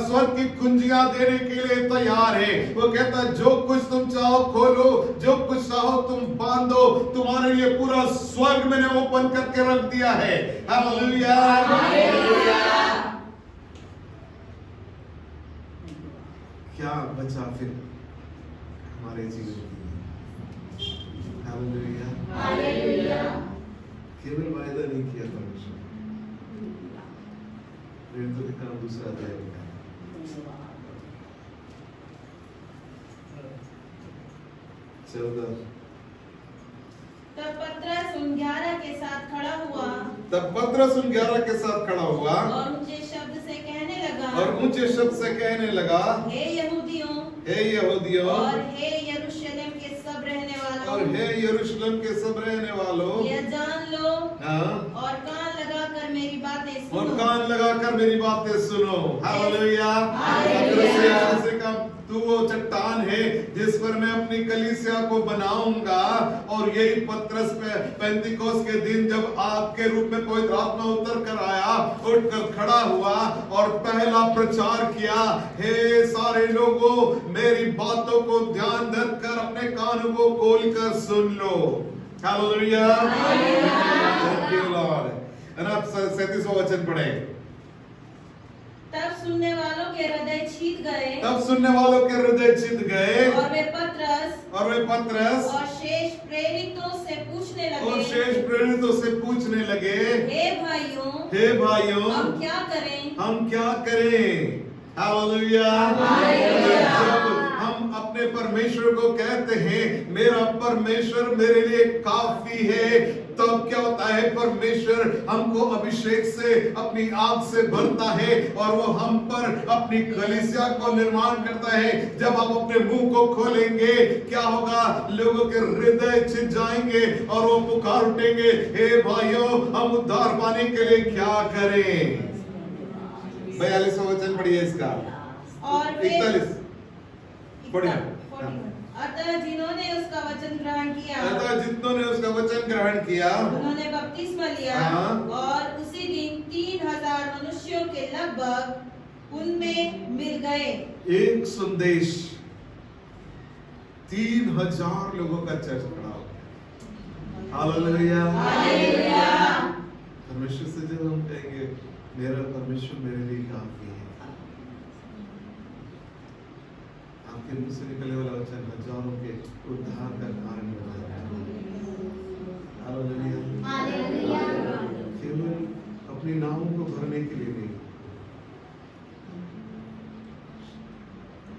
स्वर्ग की कुंजियां देने के लिए तैयार है। वो कहता है जो कुछ तुम चाहो खोलो, जो कुछ चाहो तुम बांधो, तुम्हारे लिए पूरा स्वर्ग मैंने ओपन करके रख दिया है। हालेलुया। क्या बचा फिर हमारे जीवन में? Hallelujah hallelujah. केवल वायदा नहीं किया परमेश्वर, तो दिखाना दूसरा अध्याय में 14। तब पतरस उन 11 के साथ खड़ा हुआ तब पतरस उन 11 के साथ खड़ा हुआ और ऊंचे शब्द से कहने लगा हे यहूदियों और हे यरूशलेम के सब रहने वालों यह जान लो और कान लगाकर मेरी बातें सुनो। हालेलुया। तू वो चट्टान है जिस पर मैं अपनी कलीसिया को बनाऊंगा। और यही पतरस पेंतिकोस के दिन जब आपके रूप में पवित्र आत्मा उतर कर आया, उठकर खड़ा हुआ और पहला प्रचार किया, हे सारे लोगों मेरी बातों को ध्यान रखकर अपने कानों को खोलकर सुन लो। हालेलुया। Thank you Lord. आप 37वां वचन पढ़े। तब सुनने वालों के हृदय छिद गए और वे पतरस और शेष प्रेरितों से पूछने लगे हे भाइयों हम क्या करें? हालेलुया। जब हम अपने परमेश्वर को कहते हैं मेरा परमेश्वर मेरे लिए काफी है, तब क्या होता है? परमेश्वर हमको अभिषेक से अपनी आग से भरता है और वो हम पर अपनी कलीसिया को निर्माण करता है। जब आप अपने मुंह को खोलेंगे क्या होगा? लोगों के हृदय छिद जाएंगे और वो पुकार उठेंगे हे भाइयों हम उद्धार पाने के लिए क्या करें? 42वां वचन पढ़िए इसका। और 41 पढ़िए। अतः जिन्होंने उसका वचन ग्रहण किया उन्होंने बपतिस्मा लिया और उसी दिन 3000 मनुष्यों के लगभग उनमें मिल गए। एक संदेश 3000 लोगों का चर्च खड़ा हो गया। हालेलुया। परमेश्वर से जब हम कहेंगे मेरा परमेश्वर मेरे लिए काफी है, आपके मुंह से निकलने वाला वचन हजारों के उद्धार का कारण बना। हालेलुया। केवल अपनी नावों को भरने के लिए नहीं।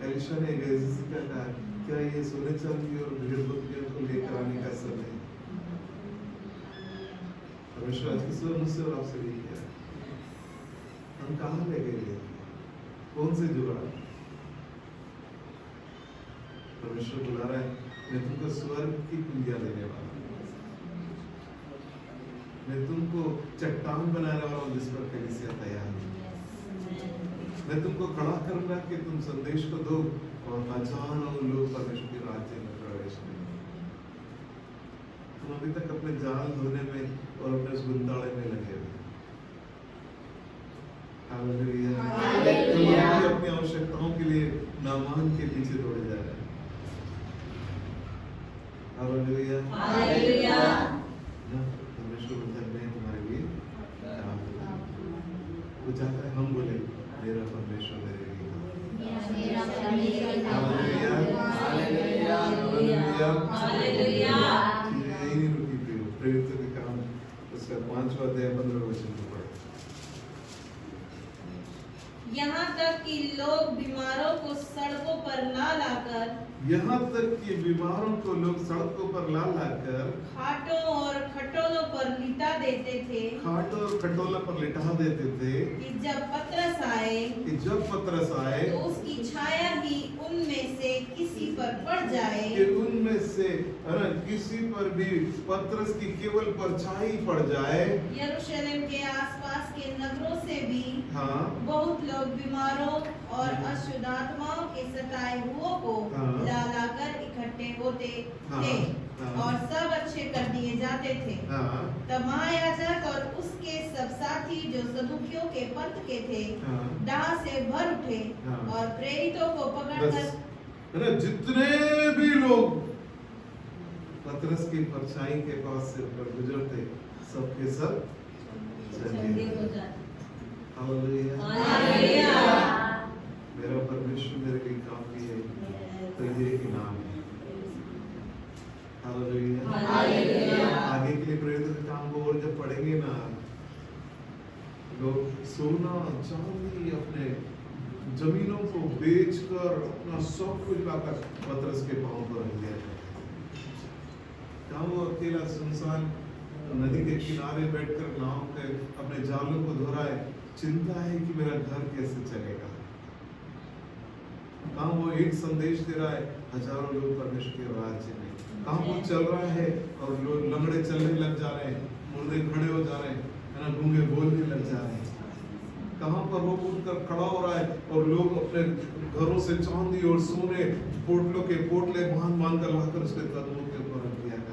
एलिशा ने गेहाजी से कहा क्या ये सोने चांदी और भेड़ बकरियों को लेकर आने का समय है? परमेश्वर आज किसी और मुझसे और आपसे भी किया हम कहाँ ले गए? कौन से जुड़ा? परमेश्वर बुला रहा है मैं तुमको स्वर्ग की कुंजियां देने वाला हूं, मैं तुमको चट्टान बनाने वाला हूं जिस पर कलीसिया तैयार है। मैं तुमको खड़ा करूंगा कि तुम संदेश को दो और हजारों लोग परमेश्वर के राज्य में प्रवेश करें। तुम अभी तक अपने जाल धोने में और अपने उस गुंदाले में लगे हुए। हालेलुया। अपनी आवश्यकताओं के लिए नामान के पीछे दौड़े जा रहे हैं। हालेलुया। हालेलुया। परमेश्वर धन्य है तुम्हारे लिए काम करता है। वो चाहता है हम बोले मेरा परमेश्वर मेरे लिए काम करता है। हालेलुया। हालेलुया। हालेलुया। हालेलुया। यही नहीं रुकी प्रेरितों के काम उसका 5वां अध्याय 15 वचन में पढ़ो। यहाँ तक कि लोग बीमारों को सड़कों पर ला लाकर, यहाँ तक कि बीमारों को लोग सड़कों पर ला लाकर खाटों और खटोलों पर लिटा देते थे, खाट और खटोला पर लिटा देते थे कि जब पतरस आए कि जब पतरस आए तो उसकी छाया ही उनमें से किसी पर पड़ जाए। कि उनमें से किसी पर भी पतरस की केवल परछाई पड़ जाए। यरूशलेम के आसपास के नगरों से भी हाँ बहुत लोग बीमारों और अशुद्ध आत्माओं के सताए हुओं को हाँ। ला लाकर इकट्ठे होते हाँ। थे हाँ। और सब अच्छे कर दिए जाते थे। हाँ तब महायाजक और उसके सब साथी जो सदुकियों के पंथ के थे हाँ। डाह से भर उठे हाँ। और प्रेरितों को बस पकड़कर जितने भी लोग पतरस की परछाई के पास से पर गुजरते सबके सब चंगे हो जाते। हालेलुया। हालेलुया। मेरा परमेश्वर मेरे लिए काफी है तो ये इनाम है। हालेलुया। हालेलुया। आगे के लिए प्रेरित के काम को और जब पढ़ेंगे ना लोग सोना चांदी अपने जमीनों को बेचकर अपना सब कुछ लाकर पतरस के पांव पर रख दिया। कहाँ वो अकेला सुनसान नदी के किनारे बैठकर नाव पे अपने जालों को धो रहा है, चिंता है कि मेरा घर कैसे चलेगा। कहाँ वो एक संदेश दे रहा है हजारों लोग परमेश्वर के राज्य में। कहाँ वो चल रहा है और लोग लंगड़े चलने लग जा रहे हैं, मुर्दे खड़े हो जा रहे हैं, है ना, गूंगे बोलने लग जा रहे हैं। कहाँ पर वो उठकर खड़ा हो रहा है और लोग अपने घरों से चांदी और सोने पोटलों के पोटले बांध कर लाकर उसके कदमों के ऊपर रख दिया कर।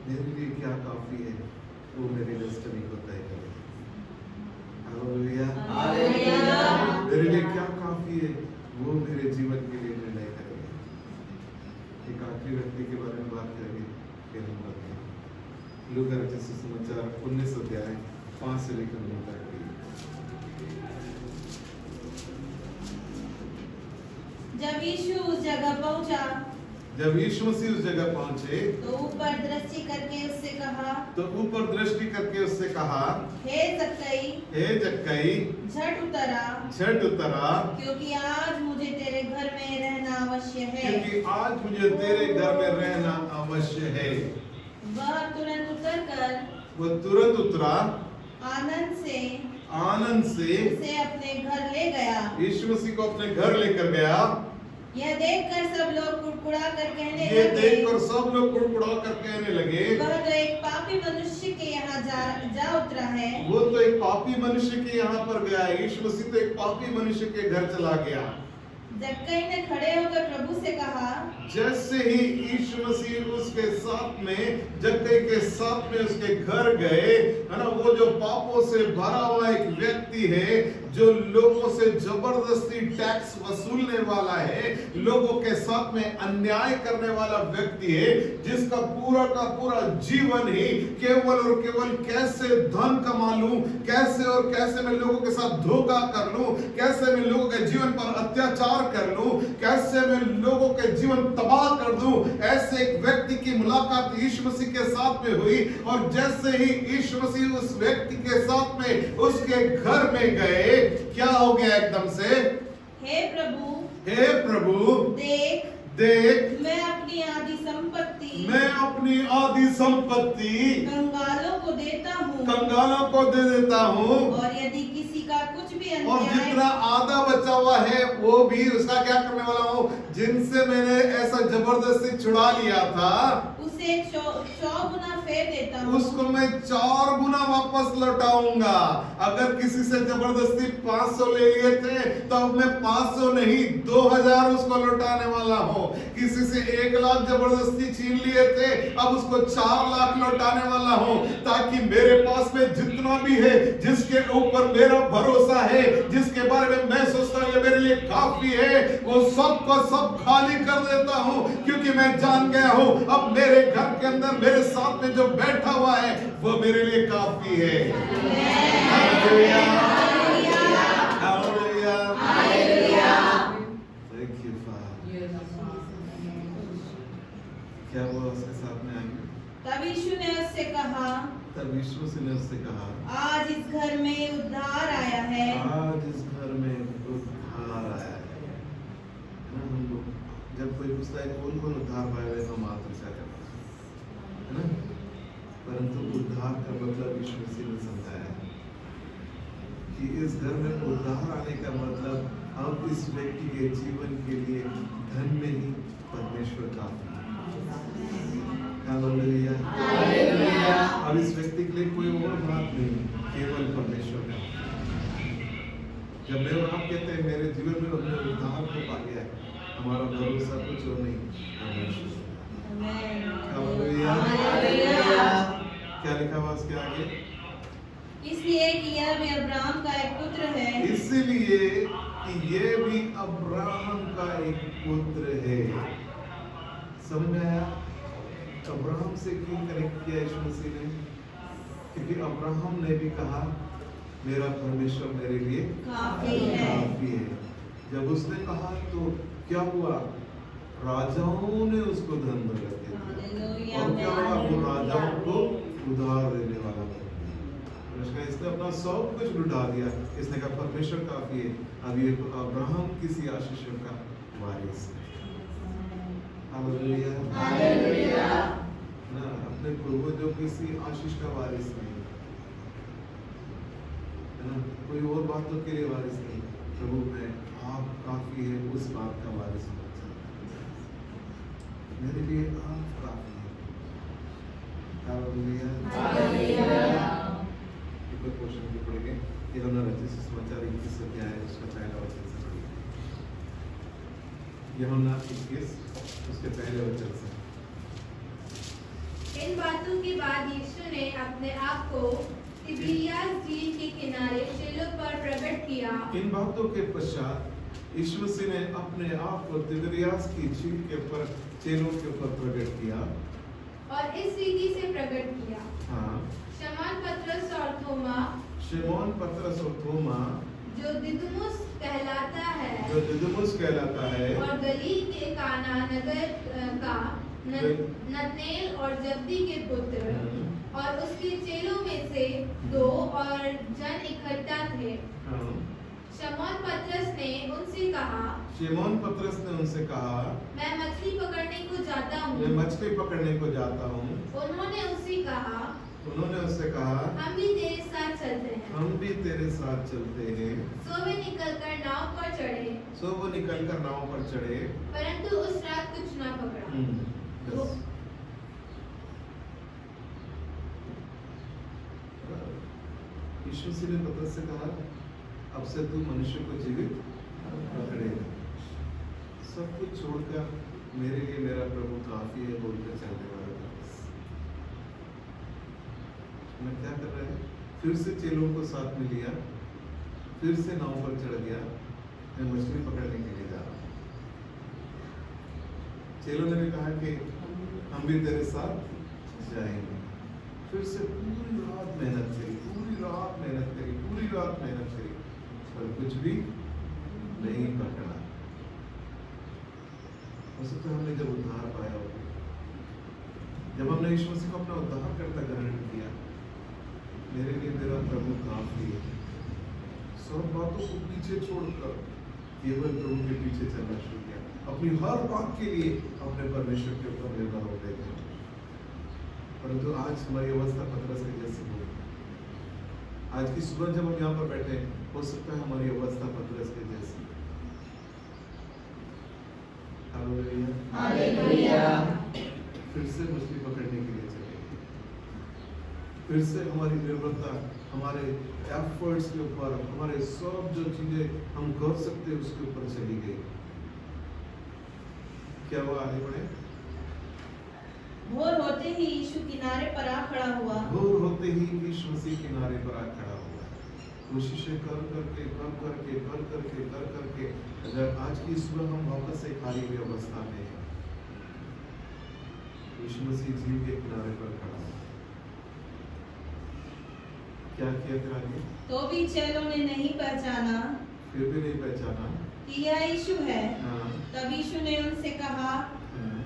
मेरे लिए क्या काफी है वो मेरी डेस्टिनी को तय करे। हालेलुया। हालेलुया। मेरे लिए क्या काफी है वो मेरे जीवन के लिए निर्णय करेगा। एक आखिरी व्यक्ति के बारे में बात करेंगे फिर हम बात करेंगे। लूका रचित सुसमाचार 19 अध्याय 5 से लेकर 9 तक। जब यीशु उस जगह पहुंचा जब यीशु मसीह उस जगह पहुंचे तो ऊपर दृष्टि करके उससे कहा, तो ऊपर दृष्टि करके उससे कहा, हे जक्कई, हे जक्कई, झट उतरा, क्योंकि आज मुझे तेरे घर में रहना अवश्य है। क्योंकि आज मुझे तेरे घर में रहना अवश्य है। वह तुरंत उतरकर वो तुरंत उतरा, आनंद से उसे अपने घर ले गया। यीशु मसीह को अपने घर लेकर गया। यह देखकर सब लोग कुड़कुड़ा कर कहने ये लगे, देखकर सब लोग कुड़कुड़ा कर कहने लगे, वह तो एक पापी मनुष्य के यहाँ जा उतरा है। वो तो एक पापी मनुष्य के यहाँ पर गया। यीशु मसीह तो एक पापी मनुष्य के घर चला गया। जक्कई ने खड़े होकर प्रभु से कहा, जैसे ही यीशु मसीह उसके साथ में जक्कई के साथ में उसके घर गए, है ना, वो जो पापों से भरा हुआ एक व्यक्ति है, जो लोगों से जबरदस्ती टैक्स वसूलने वाला है, लोगों के साथ में अन्याय करने वाला व्यक्ति है, जिसका पूरा का पूरा जीवन ही केवल और केवल कैसे धन कमा लूं, कैसे और कैसे मैं लोगों के साथ धोखा कर लूं, कैसे मैं लोगों के जीवन पर अत्याचार कर लूं, कैसे मैं लोगों के जीवन तबाह कर दूं, ऐसे एक व्यक्ति की मुलाकात यीशु मसीह के साथ में हुई। और जैसे ही यीशु मसीह उस व्यक्ति के साथ में उसके घर में गए, क्या हो गया एकदम से? हे प्रभु, देख मैं अपनी आधी संपत्ति कंगालों को दे देता हूँ, और यदि किसी का कुछ भी और अन्याय जितना आधा बचा हुआ है वो भी उसका क्या करने वाला हूँ, जिनसे मैंने ऐसा जबरदस्ती छुड़ा लिया था उसे 100 गुना फेर देता हूँ। उसको मैं 4 गुना वापस लौटाऊंगा। अगर किसी से जबरदस्ती 500 ले लिए थे तो अब मैं 500 नहीं 2000 उसको लौटाने वाला हूँ। किसी से 1 लाख जबरदस्ती छीन लिए थे, अब उसको 4 लाख लौटाने वाला हूँ, ताकि मेरे पास में जितना भी है, जिसके ऊपर मेरा भरोसा है, जिसके बारे में मैं सोचता हूँ ये मेरे लिए काफी है, वो सब को सब खाली कर देता हूँ, क्योंकि मैं जान गया हूँ अब मेरे घर के अंदर मेरे साथ में जो बैठा हुआ है वो मेरे लिए काफी है। Hallelujah, hallelujah, hallelujah. Thank you father. क्या वो उसके साथ में आएंगे? तब यीशु ने उससे कहा, तब यीशु ने उससे कहा, आज इस घर में उद्धार आया है। आज इस घर में उद्धार आया है। हम लोग जब कोई पूछता है कौन कौन उद्धार पाएगा तो हम आत्मसा करते हैं, है ना? परंतु उद्धार का मतलब यीशु मसीह ने समझाया है कि इस घर में उद्धार आने का मतलब अब इस व्यक्ति के जीवन के लिए धन में ही परमेश्वर काफी है। Hallelujah, hallelujah. अब इस व्यक्ति के लिए कोई और बात नहीं, केवल परमेश्वर का। जब मैं और आप कहते हैं मेरे जीवन में हमने उद्धार को पा लिया है, हमारा भरोसा कुछ और नहीं, परमेश्वर। Hallelujah, hallelujah. क्या लिखा हुआ उसके आगे? इसलिए कि यह भी अब्राहम का एक पुत्र है। इसलिए कि ये भी अब्राहम का एक पुत्र है। समझ में आया? अब्राहम से क्यों कनेक्ट किया यीशु मसीह ने? क्योंकि अब्राहम ने भी कहा मेरा परमेश्वर मेरे लिए काफी है। काफी है। जब उसने कहा तो क्या हुआ? राजाओं ने उसको धन दौलत दी। हालेलुया। और क्या हुआ? वो राजाओं को उधार देने वाला बन गया। इसने अपना सब कुछ लुटा दिया। इसने कहा परमेश्वर काफी है। अब ये अब्राहम किसी आशीषों का वारिस है। Hallelujah, hallelujah. ना अपने पूर्वजों किसी आशीष का वारिस नहीं है ना, कोई और बातों के लिए वारिस नहीं। प्रभु में आप काफी है, उस बात का वारिस होना चाहिए। मेरे लिए आप काफी है। Hallelujah, hallelujah. एक क्वेश्चन भी पढ़ेंगे। यूहन्ना रचित सुसमाचार 21 अध्याय उसका पहला वचन से पढ़ेंगे। यूहन्ना 21 उसके पहले वचन से। इन बातों के बाद यीशु ने अपने आप को तिबिरियास झील के किनारे चेलों पर प्रकट किया। इन बातों के पश्चात यीशु मसीह ने अपने आप को तिबिरियास की झील के ऊपर चेलों के ऊपर प्रकट किया और इस रीति से प्रकट किया। हाँ। शमौन पतरस और थोमा, शिमोन पतरस और थोमा, जो दिदुमुस कहलाता है, और गलील के काना नगर का नतनेल और जब्दी के पुत्र, और उसके चेलों में से 2 और जन इकट्ठा थे। शमौन पतरस ने उनसे कहा, मैं मछली पकड़ने को जाता हूँ। उन्होंने उससे कहा, हम भी तेरे साथ चलते हैं। सो वे निकलकर नाव पर चढ़े, परंतु उस रात कुछ ना पकड़ा। यीशु मसीह ने पतरस से कहा, अब से तू मनुष्य को जीवित पकड़ेगा। सब कुछ छोड़कर मेरे लिए मेरा प्रभु काफी है बोलकर चलने वाला पतरस। मैं क्या कर रहा है? फिर से चेलों को साथ में लिया, फिर से नाव पर चढ़ गया। मैं मछली पकड़ने के लिए जा रहा हूँ। चेलों ने भी कहा कि हम भी तेरे साथ जाएंगे। फिर से पूरी रात मेहनत करी, पर कुछ भी नहीं पकड़ा। हो सकता है हमने जब उद्धार पाया हो, जब हमने यीशु मसीह को अपना उद्धार करता ग्रहण किया, मेरे लिए मेरा प्रभु काफी है, सब बातों को पीछे छोड़कर केवल प्रभु के पीछे चलना शुरू किया। अपनी हर बात के लिए अपने परमेश्वर के ऊपर निर्भर हो गए थे। परंतु आज हमारी अवस्था पतरस के जैसी हो। आज की सुबह जब हम यहाँ पर बैठे, हो सकता है हमारी अवस्था पतरस के जैसी। Hallelujah, hallelujah. फिर से मछली पकड़ने के लिए चले, फिर से हमारी निर्भरता हमारे एफर्ट्स के ऊपर, हमारे सब जो चीजें हम कर सकते उसके ऊपर चली गई। क्या हुआ? आगे बढ़े। भोर होते ही यीशु किनारे पर आ खड़ा हुआ। भोर होते ही यीशु मसीह किनारे पर आ खड़ा हुआ। कोशिशें कर करके अगर आज की सुबह हम वापस एक हारी हुई अवस्था में हैं, यीशु मसीह झील के किनारे पर खड़ा है, क्या किया फिर आगे? तो भी चेलों ने नहीं पहचाना, फिर भी नहीं पहचाना कि यह यीशु है। हाँ। तब यीशु ने उनसे कहा,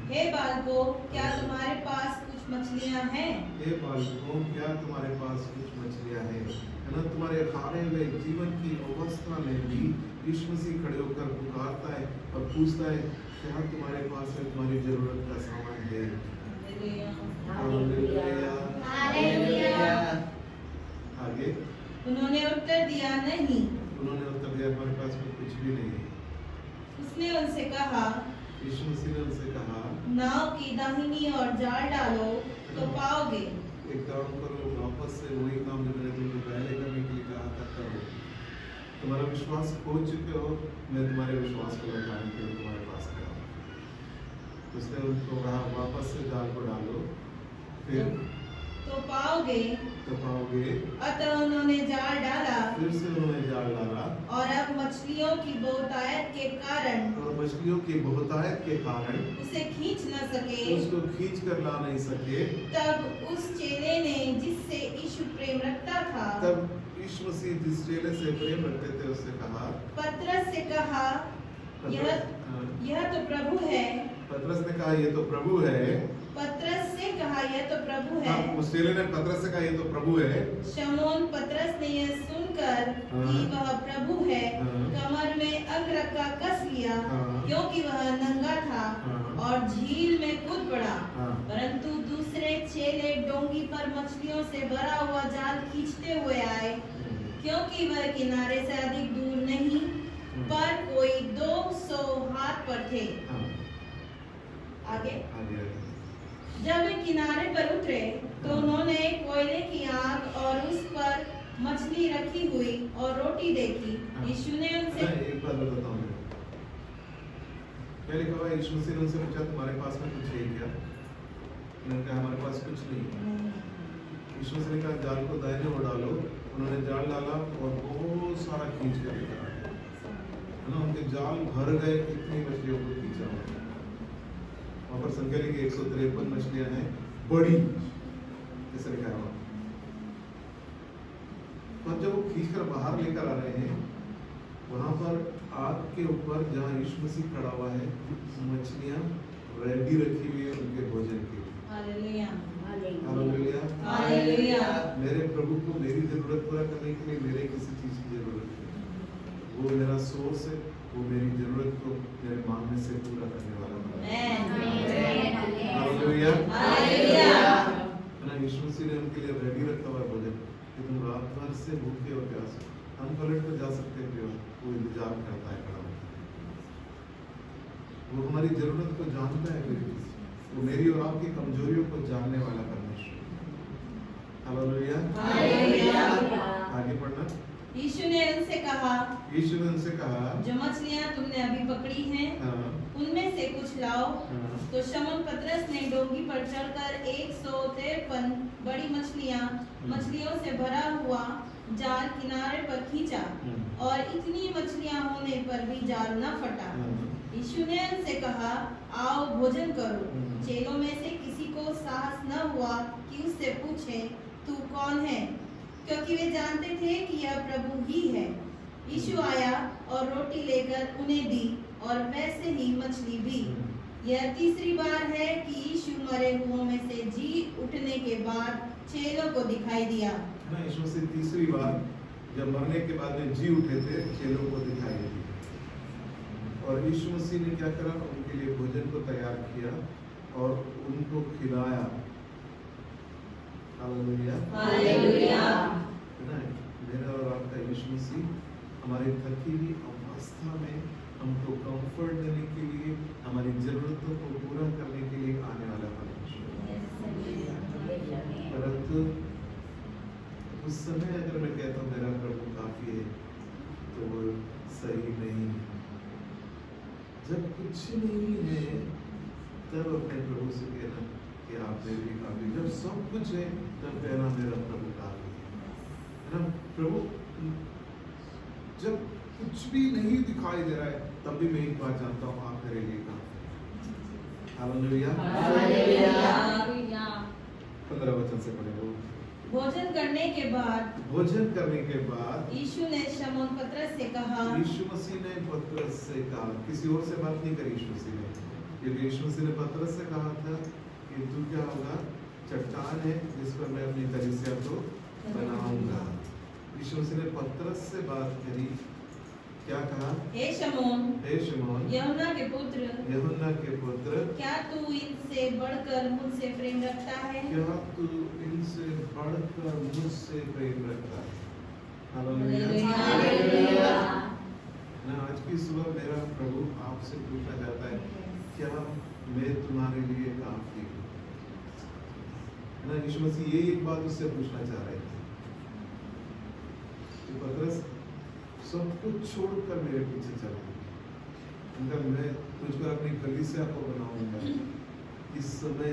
हे बालकों, क्या तुम्हारे पास कुछ मछलियां हैं? हे बालकों, क्या तुम्हारे पास कुछ मछलियां हैं? है ना, तुम्हारे हारे हुए जीवन की अवस्था में भी यीशु मसीह खड़े होकर पुकारता है और पूछता है, क्या तुम्हारे पास है, तुम्हारी जरूरत का सामान है? आगे उन्होंने उत्तर दिया, नहीं। उन्होंने उत्तर दिया, हमारे पास में कुछ भी नहीं है। उसने उनसे कहा, यीशु मसीह ने उनसे कहा, नाव की दाहिनी ओर जाल डालो तो पाओगे। एक काम करो, वापस से वही काम जो मैंने तुमको पहले करने के लिए कहा था करो। तुम्हारा विश्वास खो चुके हो, मैं तुम्हारे विश्वास को लौटाने के लिए तुम्हारे पास खड़ा हूं। उसने उनको कहा, वापस से जाल को डालो, फिर तो पाओगे। अतः उन्होंने जाल डाला, फिर से उन्होंने जाल डाला, और अब मछलियों की बहुतायत के कारण उसे खींच न सके, उसको खींच कर ला नहीं सके। तब उस चेले ने जिससे यीशु प्रेम रखता था, तब यीशु मसीह जिस चेले से प्रेम रखते थे उससे कहा, पतरस से कहा, यह तो प्रभु है। पतरस ने कहा, ये तो प्रभु है। पतरस से कहा, यह तो प्रभु है। उस चेले ने पतरस से कहा, ये तो प्रभु है। शमौन पतरस ने यह सुनकर कि वह प्रभु है, कमर में अंग रखा कस लिया, क्योंकि वह नंगा था, और झील में कूद पड़ा। परंतु दूसरे चेले डोंगी पर मछलियों से भरा हुआ जाल खींचते हुए आए, क्योंकि वह किनारे से अधिक दूर नहीं, पर कोई 200 हाथ पर थे। आगे जब वे किनारे पर उतरे तो उन्होंने कोयले की आग और उस पर मछली रखी हुई और रोटी देखी। यीशु ने उनसे, एक बात बताता हूँ, पहले कहा यीशु से उनसे पूछा, तुम्हारे पास में कुछ है क्या? उन्होंने कहा, हमारे पास कुछ नहीं। यीशु ने कहा, जाल को दाहिने ओर डालो। उन्होंने जाल डाला और बहुत सारा खींच कर लेकर आए, है ना, उनके जाल भर गए, इतनी मछलियों को खींचा। वहाँ पर संख्या लिखी 153 मछलियां हैं, बड़ी, ऐसे लिखा है। तो जब वो खींचकर बाहर लेकर आ रहे हैं, वहां पर आग के ऊपर जहाँ यीशु मसीह खड़ा हुआ है, मछलियां रेडी रखी हुई है उनके भोजन के लिए। Hallelujah, hallelujah, hallelujah. मेरे प्रभु को मेरी जरूरत पूरा करने के लिए मेरे किसी चीज की जरूरत है। वो मेरा सोर्स है, वो मेरी जरूरत को मेरे मांगने से पूरा करने वाला हालेलुया, हालेलुया। यीशु मसीह ने उनके लिए रेडी रखा हुआ भोजन कि तुम रात भर से भूखे और प्यासे, हम टॉयलेट पर जा सकते हो, वो इंतजार करता है खड़ा। वो हमारी जरूरत को जानता है, वो मेरी और आपकी कमजोरियों को जानने वाला परमेश्वर। Hallelujah, hallelujah. आगे पढ़ना। यीशु ने उनसे कहा, जो मछलियां तुमने अभी पकड़ी हैं, उनमें से कुछ लाओ। तो शमौन पतरस ने डोंगी पर चढ़कर 153 बड़ी मछलियों से भरा हुआ जाल किनारे पर खींचा, और इतनी मछलियां होने पर भी जाल न फटा। यीशु ने उनसे कहा, आओ भोजन करो। चेलों में से किसी को साहस न हुआ कि उससे पूछे, तू कौन है, क्योंकि वे जानते थे कि यह प्रभु ही है। यीशु आया और रोटी लेकर उन्हें दी, और वैसे ही मछली भी। यह तीसरी बार है कि यीशु मरे हुओं में से जी उठने के बाद चेलों को दिखाई दिया। यीशु से तीसरी बार जब मरने के बाद में जी उठे थे, चेलों को दिखाई दी। और यीशु मसीह ने क्या करा, उनके लिए भोजन को तैयार किया और उनको खिलाया। Hallelujah, hallelujah. मेरा और आपका यीशु मसीह हमारी थकी हुई अवस्था में हमको कंफर्ट देने के लिए, हमारी जरूरतों को पूरा करने के लिए आने वाला परमेश्वर। परंतु उस समय अगर मैं कहता हूँ मेरा प्रभु काफी है, तो वो सही नहीं। जब कुछ नहीं है तब अपने प्रभु से कहना कि आप मेरे लिए काफी। जब सब कुछ है तब कहना मेरा प्रभु काफी है ना। प्रभु जब कुछ भी नहीं दिखाई दे रहा है तब भी मैं एक बात जानता हूँ आप मेरे लिए काम। हालेलुया। 15 वचन से पढ़े वो। भोजन करने के बाद यीशु ने शमौन पतरस से कहा, यीशु मसीह ने पतरस से कहा, किसी और से बात नहीं करी यीशु मसीह ने, क्योंकि यीशु मसीह ने पतरस से कहा था कि तू क्या होगा, चट्टान है जिस पर मैं अपनी कलीसिया को बनाऊंगा। यीशु मसीह ने पतरस से बात करी, क्या कहा? हे शमौन, यूहन्ना के पुत्र, क्या तू इनसे बढ़कर मुझसे प्रेम रखता है? हालेलुया। आज की सुबह मेरा प्रभु आपसे पूछना चाहता है, क्या मैं तुम्हारे लिए काफी हूँ? यीशु मसीह यही एक बात उससे पूछना चाह रहे थे। पतरस सब कुछ छोड़कर मेरे पीछे चला, मैं तुझ पर अपनी कलीसिया को बनाऊंगा। इस समय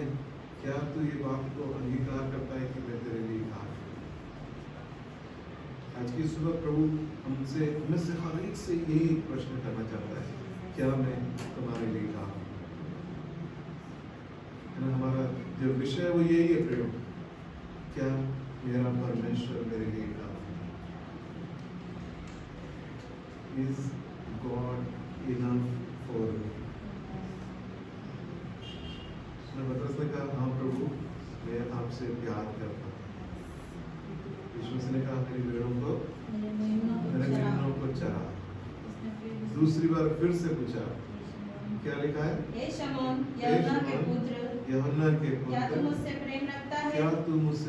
क्या तू ये बात को अंगीकार करता है कि मैं तेरे लिए काफी हूं? आज की सुबह प्रभु हमें से हर एक से यही प्रश्न करना चाहता है, क्या मैं तुम्हारे लिए काफी हूं? हमारा जो विषय है वो यही है प्रभु, क्या मेरा परमेश्वर मेरे लिए काफी? Is God enough for me? पतरस ने कहा, हाँ प्रभु मैं आपसे प्यार करता हूँ। यीशु मसीह ने कहा, मेरी भेड़ों को चरा। दूसरी बार फिर से पूछा, क्या लिखा है? हे शमौन, यूहन्ना के पुत्र, क्या तू मुझसे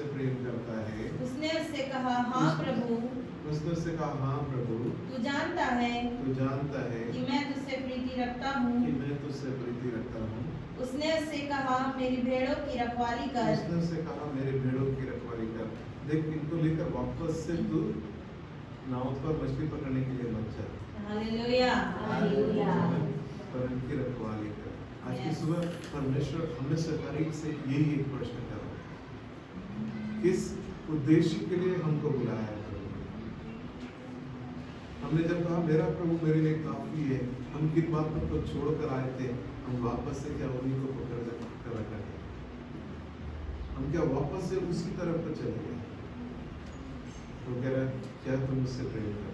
प्रेम रखता है? उसने उससे कहा, हाँ प्रभु। तू जानता है कि मैं तुझसे प्रीति रखता हूँ। उसने उससे कहा, मेरी भेड़ों की रखवाली कर। देख, इनको लेकर वापस से तू नाव पर मछली पकड़ने के लिए मत जा, पर इनकी रखवाली कर। आज की सुबह परमेश्वर हमें से हर एक से यही एक प्रश्न कर रहा है, किस उद्देश्य के लिए हमको बुलाया है? हमने जब कहा मेरा प्रभु मेरे लिए काफी है, हम किन बातों को छोड़कर आए थे, हम वापस से क्या उन्हीं को पकड़ कर रखा है? हम क्या वापस से उसी तरफ पर चले गए? तो कह रहा है, क्या तुम मुझसे प्रेम करते हो?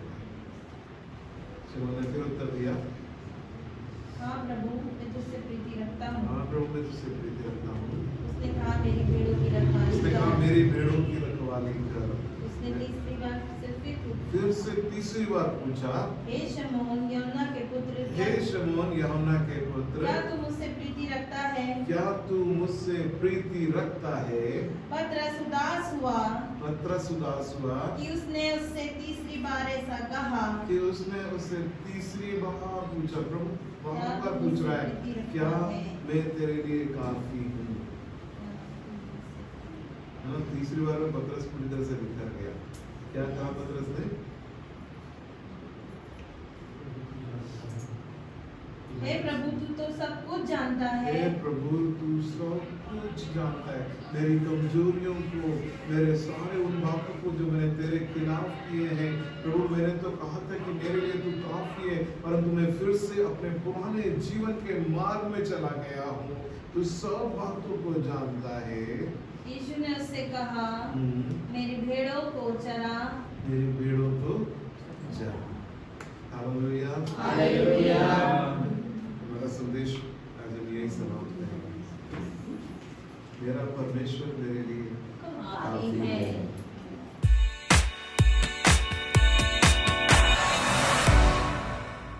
शमौन ने फिर उत्तर दिया, हाँ प्रभु मैं तुझसे प्रीति रखता हूँ। उसने कहा, मेरी भेड़ों की रखवाली कर। उसने फिर से तीसरी बार पूछा, हे शमौन यूहन्ना के पुत्र, क्या तू मुझसे प्रीति रखता है? पतरस उदास हुआ कि उसने उससे तीसरी बार ऐसा कहा। पूछा, प्रभु वहां पर पूछ रहा है, क्या मैं तेरे लिए काफी हूँ? तीसरी बार में पतरस पूरी तरह से बिखर गया। क्या कहा पतरस ने? हे प्रभु तू तो सब कुछ जानता है। मेरी कमजोरियों को, मेरे सारे उन बातों को जो मैंने तेरे खिलाफ किए हैं प्रभु, मैंने तो कहा था कि मेरे लिए तू काफी है, परंतु मैं फिर से अपने पुराने जीवन के मार्ग में चला गया हूँ। तू सब बातों को जानता है। यीशु ने उससे कहा, मेरी भेड़ों को चरा। हालेलुया। हमारा संदेश आज हम यही समाप्त करेंगे। मेरा परमेश्वर मेरे लिए काफी है।